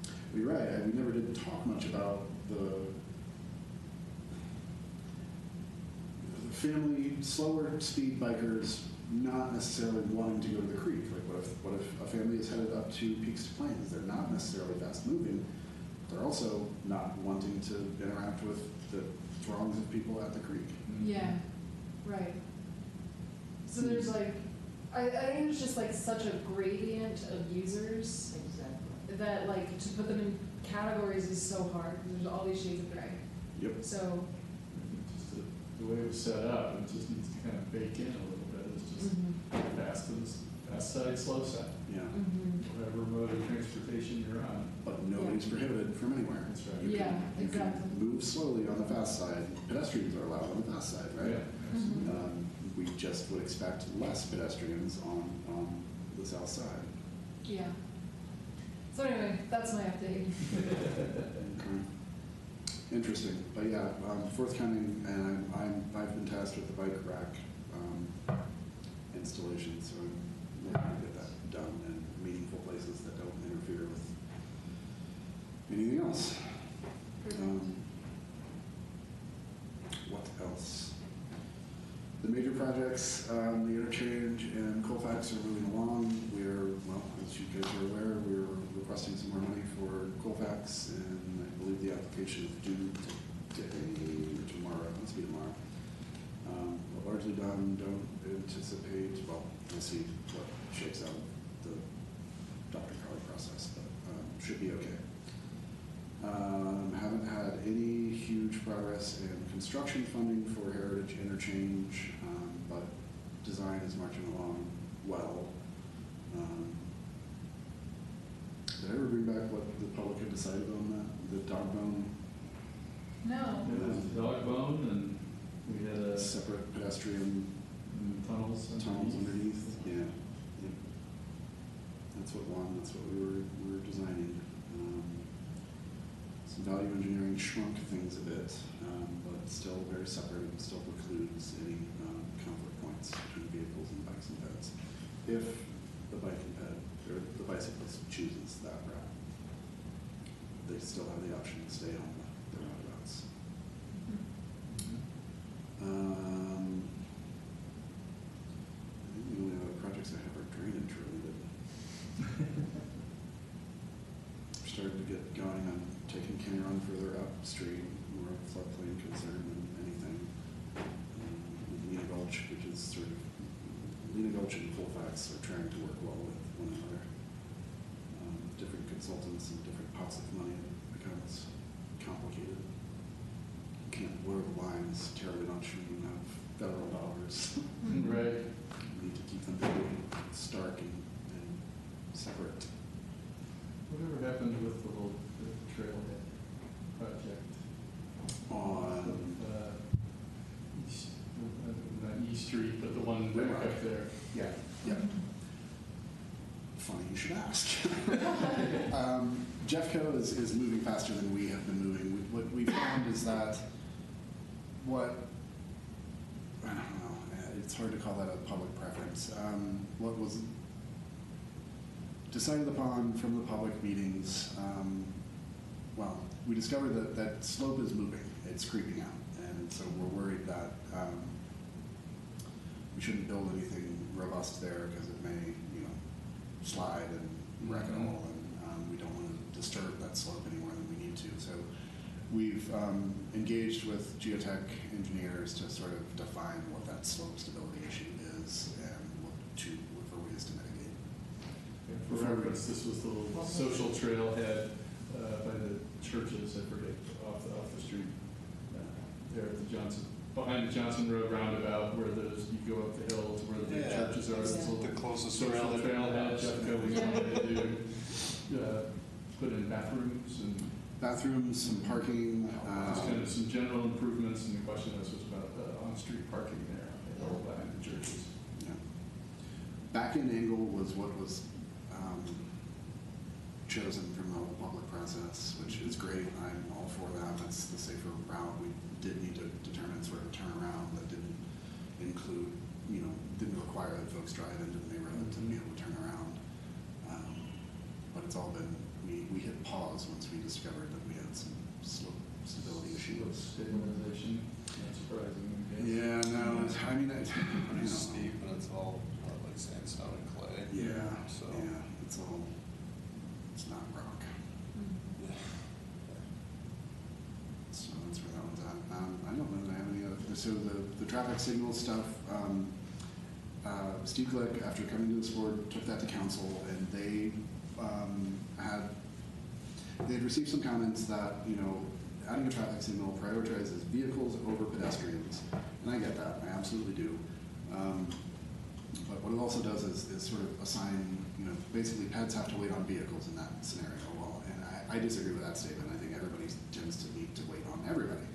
But you're right. We never did talk much about the family, slower speed bikers not necessarily wanting to go to the creek. Like what if a family is headed up to Peaks to Plains? They're not necessarily fast moving. They're also not wanting to interact with the throngs of people at the creek. yeah, right. So there's like, I think there's just like such a gradient of users Exactly. that like to put them in categories is so hard, because there's all these shades of gray. Yep. So, Just the way it was set up, it just needs to kind of bake in a little bit. It's just fast side, slow side, Yeah. whatever mode of transportation you're on. But nobody's prohibited from anywhere. That's right. You Yeah, can exactly. move slowly on the fast side. Pedestrians are allowed on the fast side, right? Yeah, Mhm. We just would expect less pedestrians on the south side. Yeah. So anyway, that's my update. Okay. Interesting, but yeah, forthcoming, and I've been tasked with the bike rack installation, so I'm looking to get that done in meaningful places that don't interfere with anything else. What else? The major projects, the interchange and Colfax are moving along. Well, as you guys are aware, we're requesting some more money for Colfax, and I believe the application is due today or tomorrow. It must be tomorrow. But largely done. Don't anticipate. Well, we'll see what shakes out the Dr. Crowley process, but should be okay. Haven't had any huge progress in construction funding for Heritage Interchange, but design is marching along well. Did I ever bring back what the public had decided on that? The dog bone, No. It was dog bone, and we had a separate pedestrian tunnels underneath? Yeah. Yep. That's what we were designing. Some value engineering shrunk things a bit, but still very separate and still precludes any conflict points between vehicles and bikes and peds. If the bike and ped, or the bicyclist chooses that route, they still have the option to stay on the roundabouts. I think the only other projects I have are drainage related. We're starting to get going on taking Kenny Run further upstream, more of a floodplain concern than anything. Lena Gulch, which is sort of, Lena Gulch and Colfax are trying to work well with one another. Different consultants and different pots of money, it becomes complicated. You can't blur the lines terribly much when you have federal dollars. Right. You need to keep them very stark and separate. Whatever happened with the little trailhead project? On, East, not East Street, but the one back up there. yeah, yeah. Funny you should ask. Jeffco is moving faster than we have been moving. What we found is that I don't know, it's hard to call that a public preference. What was decided upon from the public meetings, well, we discovered that slope is moving, it's creeping out, and so we're worried that we shouldn't build anything robust there because it may, slide and wreck it all, and we don't want to disturb that slope any more than we need to. So we've engaged with geotech engineers to sort of define what that slope stability issue is and look for ways to mitigate. For reference, this was the little social trailhead by the churches, I forget, off the street, there at the Johnson behind the Johnson Road roundabout where those, you go up the hill to where the Yeah, churches are. that's There's a little the closest social trailhead, Jessica was Yeah. wanting to do, put in bathrooms and Bathrooms, some parking, just kind of some general improvements, and the question was about the on-street parking there, behind the churches. yeah. Back-end angle was what was chosen from the whole public process, which is great. I'm all for that. That's the safer route. We did need to determine sort of a turnaround that didn't include, didn't require that folks drive into the neighborhood to be able to turn around. But it's all been, we hit pause once we discovered that we had some slope stability issues. Stabilization, not surprising, I guess. Yeah, no, I mean, Pretty steep, and it's all like sandstone and clay. yeah, So. yeah, it's not rock. Mm. So that's where that one's at. I don't know that I have any other, so the traffic signal stuff, Steve Glick, after coming to this board, took that to council, and they had received some comments that, adding a traffic signal prioritizes vehicles over pedestrians, and I get that, I absolutely do. But what it also does is sort of assign, basically pets have to wait on vehicles in that scenario. Well, and I disagree with that statement. I think everybody tends to need to wait on everybody.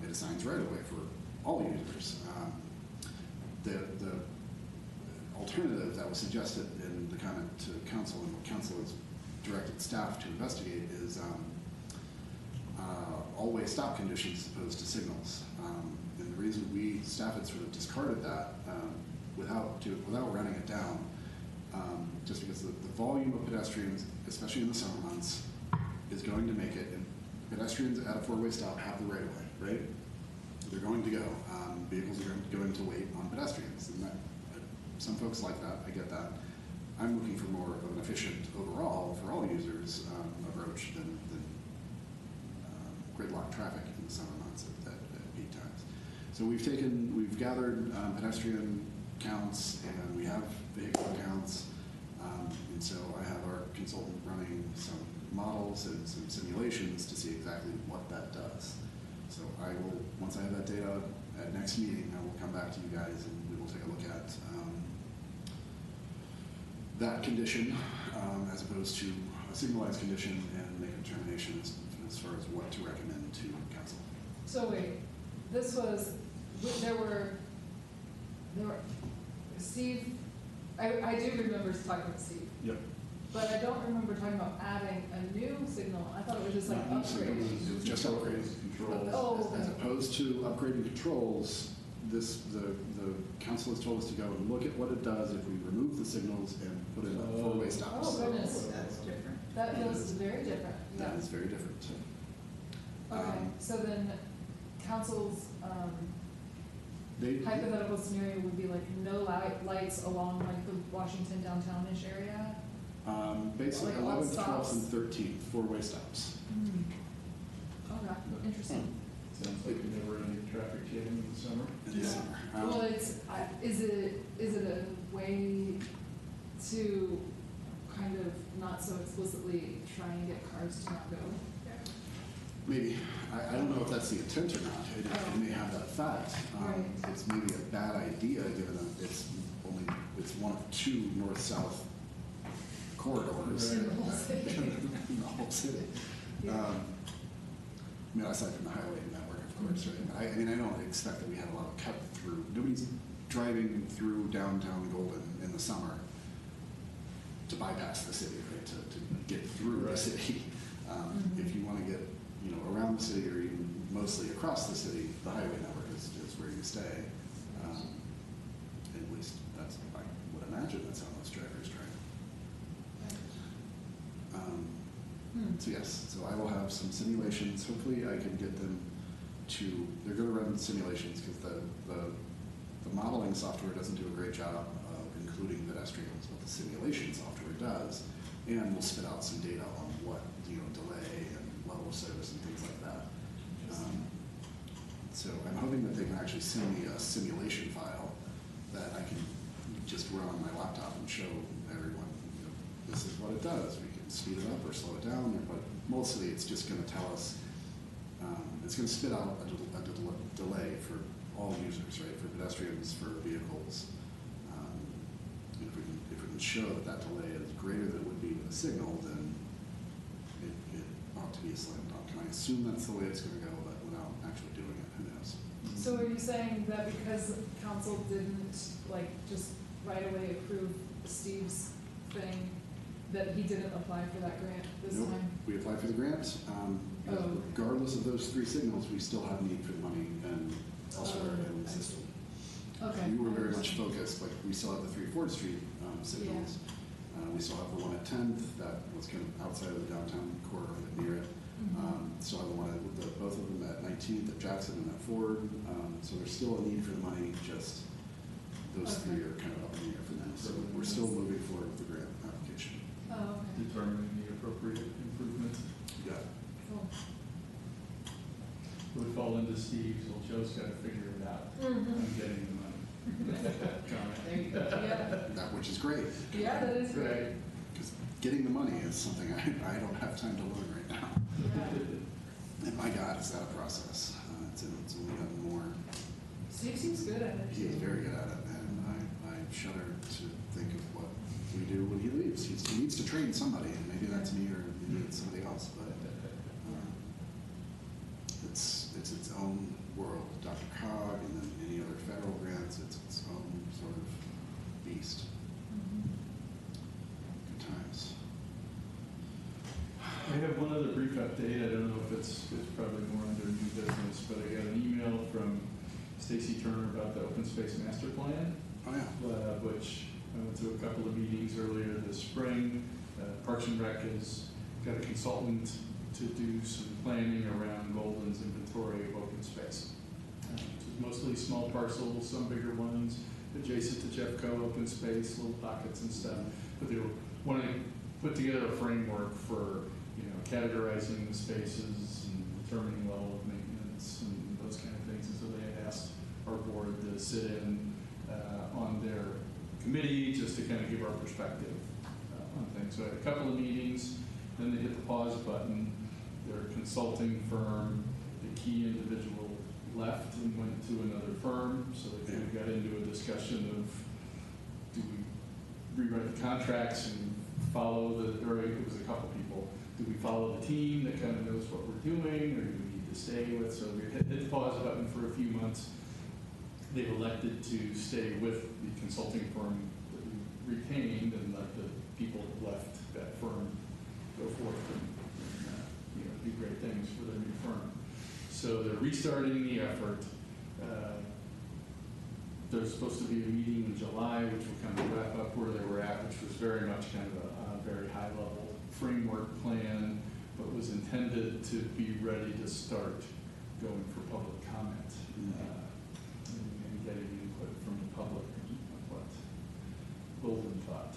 It assigns right away for all users. The alternative that was suggested in the comment to council, and what council has directed staff to investigate, is all-way stop conditions as opposed to signals. And the reason staff had sort of discarded that without running it down, just because the volume of pedestrians, especially in the summer months, is going to make it, and pedestrians at a four-way stop have the right of way, right? They're going to go. Vehicles are going to wait on pedestrians. And some folks like that, I get that. I'm looking for more of an efficient overall, for all users, approach than gridlock traffic in the summer months at peak times. So we've gathered pedestrian counts, and we have vehicle counts. And so I have our consultant running some models and some simulations to see exactly what that does. So I will, once I have that data at next meeting, I will come back to you guys and we will take a look at that condition as opposed to a signalized condition, and make a determination as far as what to recommend to council. So wait, there were, Steve, I do remember talking with Steve. Yep. But I don't remember talking about adding a new signal. I thought it was just like Not new signals. upgrading. It was just upgrades. Controls. Oh, As okay. opposed to upgrading controls, the council has told us to go and look at what it does if we remove the signals and put in a four-way stops. Oh, goodness. That's different. That feels very different. That Yeah. is very different. Okay, so then council's They, hypothetical scenario would be like no lights along like the Washington downtownish area? basically Like all 11th, 12th, stops? and 13th, four-way stops. Okay, interesting. Sounds like a never-ending traffic jam in the summer. In the summer. Well, is it a way to kind of not so explicitly try and get cars to not go there? Maybe. I don't know if that's the intent or not. It may have that effect. Right. It's maybe a bad idea, given that it's one of two north-south corridors. In the whole city. In the whole city. Yeah. I mean, aside from the highway network, of course, right? I don't expect that we have a lot of cut through. Nobody's driving through downtown Golden in the summer to bypass the city, right? To get through the Right. city. If you want to get, around the city, or even mostly across the city, the highway network is where you stay. At least that's, I would imagine that's how most drivers drive. So yes, so I will have some simulations. Hopefully I can get them they're going to run simulations, because the modeling software doesn't do a great job of including pedestrians, but the simulation software does, and will spit out some data on what, delay and level of service and things like that. So I'm hoping that they can actually send me a simulation file that I can just run on my laptop and show everyone, this is what it does. We can speed it up or slow it down, but mostly it's just going to tell us It's going to spit out a delay for all users, right? For pedestrians, for vehicles. If we can show that that delay is greater than it would be with a signal, then it ought to be a slam dunk. And I assume that's the way it's going to go, but without actually doing it, who knows? So are you saying that because council didn't like just right away approve Steve's thing, that he didn't apply for that grant this Nope. time? We applied for the grant. Oh. Regardless of those 3 signals, we still have need for the money and elsewhere in the I system. Okay. We were very much focused, like, we still have the 3 Ford Street signals. We still have the one at 10th, that was kind of outside of the downtown core, but near it. Still have the one at, both of them at 19th, at Jackson and at Ford. So there's still a need for the money, just those 3 are kind of up in the air for now. So we're still moving forward with the grant application. Oh, okay. Determining the appropriate improvement. Yeah. Cool. It would fall into Steve's, well, Joe's got to figure it out. Mhm. I'm getting the money. Comment. There you go. Yeah, That, which is great. yeah, that is great. Right. Because getting the money is something I don't have time to learn right now. Yeah. And my God, is that a process? It's only gotten more. Steve seems good at it. He is very good at it, and I shudder to think of what we do when he leaves. He needs to train somebody, and maybe that's me or maybe it's somebody else, but it's its own world. Dr. Cog and then any other federal grants, it's its own sort of beast. Mhm. Good times. I have one other brief update. I don't know if it's probably more under new business, but I got an email from Stacy Turner about the open space master plan, Oh, yeah. which I went to a couple of meetings earlier this spring. Parks and Rec has got a consultant to do some planning around Golden's inventory of open space. Which is mostly small parcels, some bigger ones, adjacent to Jeffco open space, little pockets and stuff. But they were wanting to put together a framework for, categorizing the spaces and determining level of maintenance and those kind of things. And so they had asked our board to sit in on their committee just to kind of give our perspective on things. So I had a couple of meetings, then they hit the pause button. Their consulting firm, the key individual left and went to another firm, so they kind of got into a discussion of, do we rewrite the contracts and follow or it was a couple people, do we follow the team that kind of knows what we're doing, or do we need to stay with? So we hit the pause button for a few months. They've elected to stay with the consulting firm that we retained and let the people that left that firm go forth and do great things for their new firm. So they're restarting the effort. There's supposed to be a meeting in July, which will kind of wrap up where they were at, which was very much kind of a very high-level framework plan, but was intended to be ready to start going for public comment and getting input from the public on what Golden thought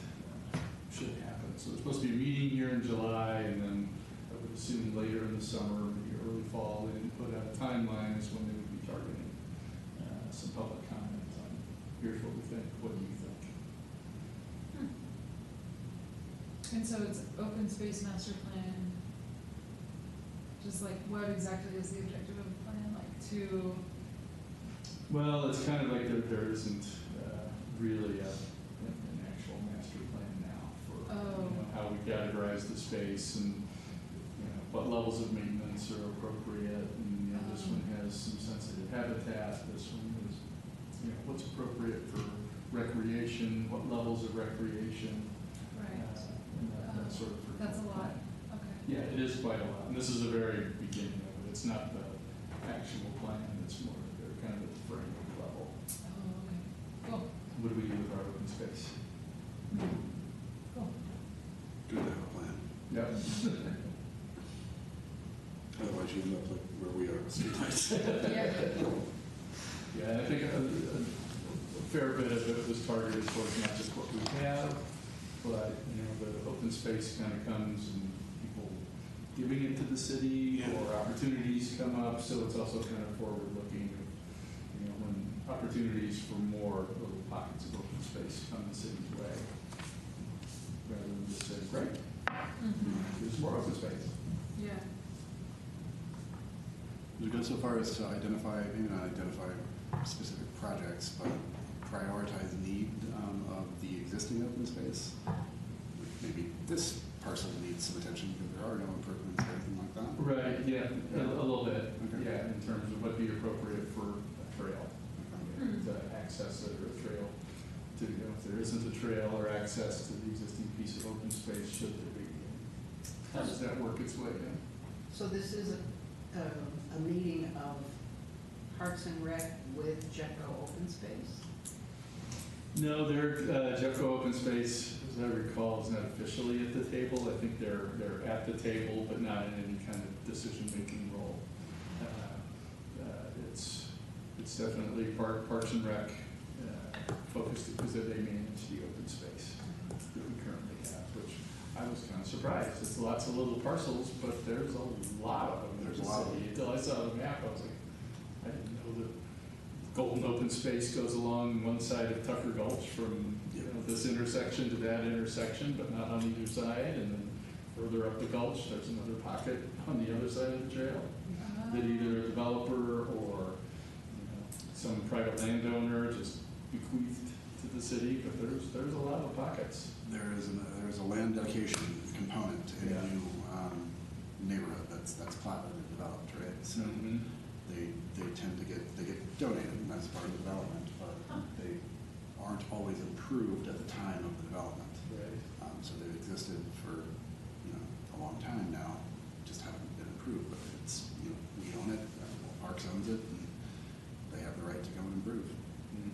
should happen. So there's supposed to be a meeting here in July, and then I would assume later in the summer, maybe early fall, they didn't put out a timeline as when they would be targeting some public comment on, here's what we think, what do you think? And so it's open space master plan, just like what exactly is the objective of the plan, like to? Well, it's kind of like there isn't really an actual master plan now for how we categorize the space and what levels of maintenance are appropriate. And this one has some sensitive habitat. This one is what's appropriate for recreation, what levels of recreation. Right. And that sort of. That's a lot, okay. Yeah, it is quite a lot. And this is the very beginning of it. It's not the actual plan. It's more, they're kind of at the framework level. Oh, okay, cool. What do we do with our open space? Cool. Good to have a plan. Yep. Otherwise, you end up like where we are with streetlights. Yeah. Yeah, I think a fair bit of it was targeted towards not just what we have, but, the open space kind of comes and people giving it to the city or opportunities come up. So it's also kind of forward-looking, when opportunities for more little pockets of open space come the city's way, rather than just say, great, Mhm. there's more open space. Yeah. Would it go so far as to identify, maybe not identify specific projects, but prioritize need of the existing open space? Maybe this parcel needs some attention because there are no improvements or anything like that. Right, yeah, a little bit, Okay. yeah, in terms of what would be appropriate for a trail. Okay. To access it, or a trail to, you know, if there isn't a trail or access to the existing piece of open space, should there be? How does that work its way in? So this is a meeting of Parks and Rec with Jeffco Open Space? No, Jeffco Open Space, as I recall, is not officially at the table. I think they're at the table, but not in any kind of decision-making role. It's definitely Parks and Rec focused because they manage the open space that we currently have, which I was kind of surprised. It's lots of little parcels, but there's a lot of them. There's a lot of them. Until I saw the map, I was like, I didn't know that Golden Open Space goes along one side of Tucker Gulch from, you know, this intersection to that intersection, but not on either side. And then further up the gulch, there's another pocket on the other side of the trail that either a developer or, you know, some private landowner just bequeathed to the city. But there's a lot of pockets. There's a land dedication component in Yeah. a new neighborhood that's platted and developed, right? So Mhm. they tend to get donated as part of the development, but they aren't always improved at the time of the development. Right. So they've existed for, you know, a long time now, just haven't been improved. But it's, you know, we own it, Parks owns it, and they have the right to go and improve. Mhm.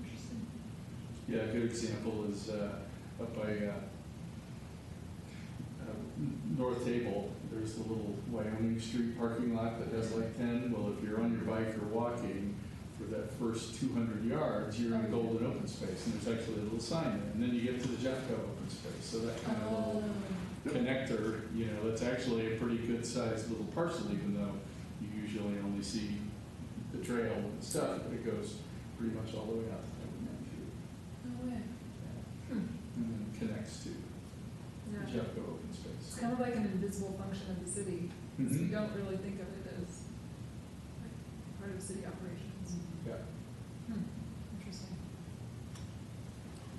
Interesting. Yeah, a good example is up by North Table. There's the little Wyoming Street parking lot that has like 10. Well, if you're on your bike or walking for that first 200 yards, you're in a golden open space, and there's actually a little sign there. And then you get to the Jeffco open space. So that kind of little connector, you know, it's actually a pretty good sized little parcel, even though you usually only see the trail and stuff, but it goes pretty much all the way out to the main street. No way. And then connects to the Yeah. Jeffco open space. It's kind of like an invisible function of the city. 'Cause Mhm. we don't really think of it as like part of city operations. Yeah. Interesting.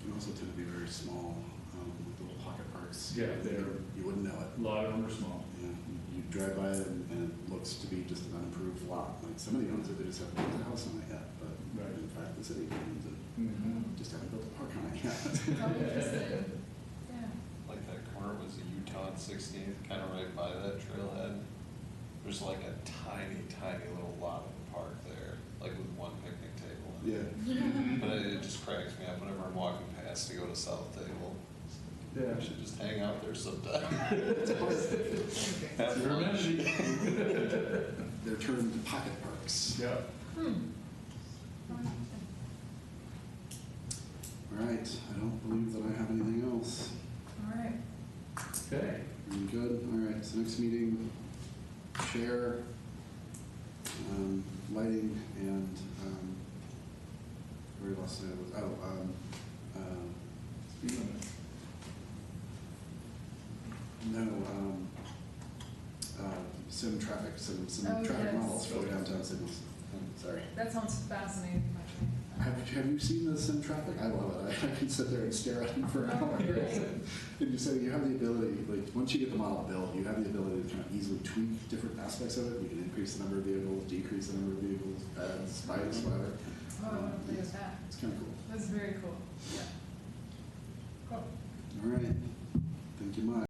You can also tend to be very small, with little pocket parks. Yeah, You wouldn't know it. A lot of them are small. Yeah, you drive by it and it looks to be just an unimproved lot. Like somebody owns it, they just haven't built a house on it yet. But Right. in fact, the city owns it, Mhm. just haven't built a park on it yet. Oh, interesting. Yeah. Like that corner was the Utah and 16th, kind of right by that trailhead. There's like a tiny, tiny little lot of a park there, like with one picnic table. Yeah. But it just cracks me up whenever I'm walking past to go to South Table. Yeah. I should just hang out there sometime. That's your amenity. They're termed pocket parks. Yeah. Oh, interesting. All right, I don't believe that I have anything else. All right. Okay. Are you good? All right, so next meeting, chair, lighting, and, where else did I, Speed limit. sim traffic, some Oh, traffic yes. models for downtown signals. Sorry. That sounds fascinating, actually. Have you seen the sim traffic? I love it. I can sit there and stare at them for hours. And you say you have the ability, like, once you get the model built, you have the ability to kind of easily tweak different aspects of it. You can increase the number of vehicles, decrease the number of vehicles, pads, bikes, whatever. Oh, I want to play with that. It's kind of cool. That's very cool. Yeah. Cool. All right. Thank you much.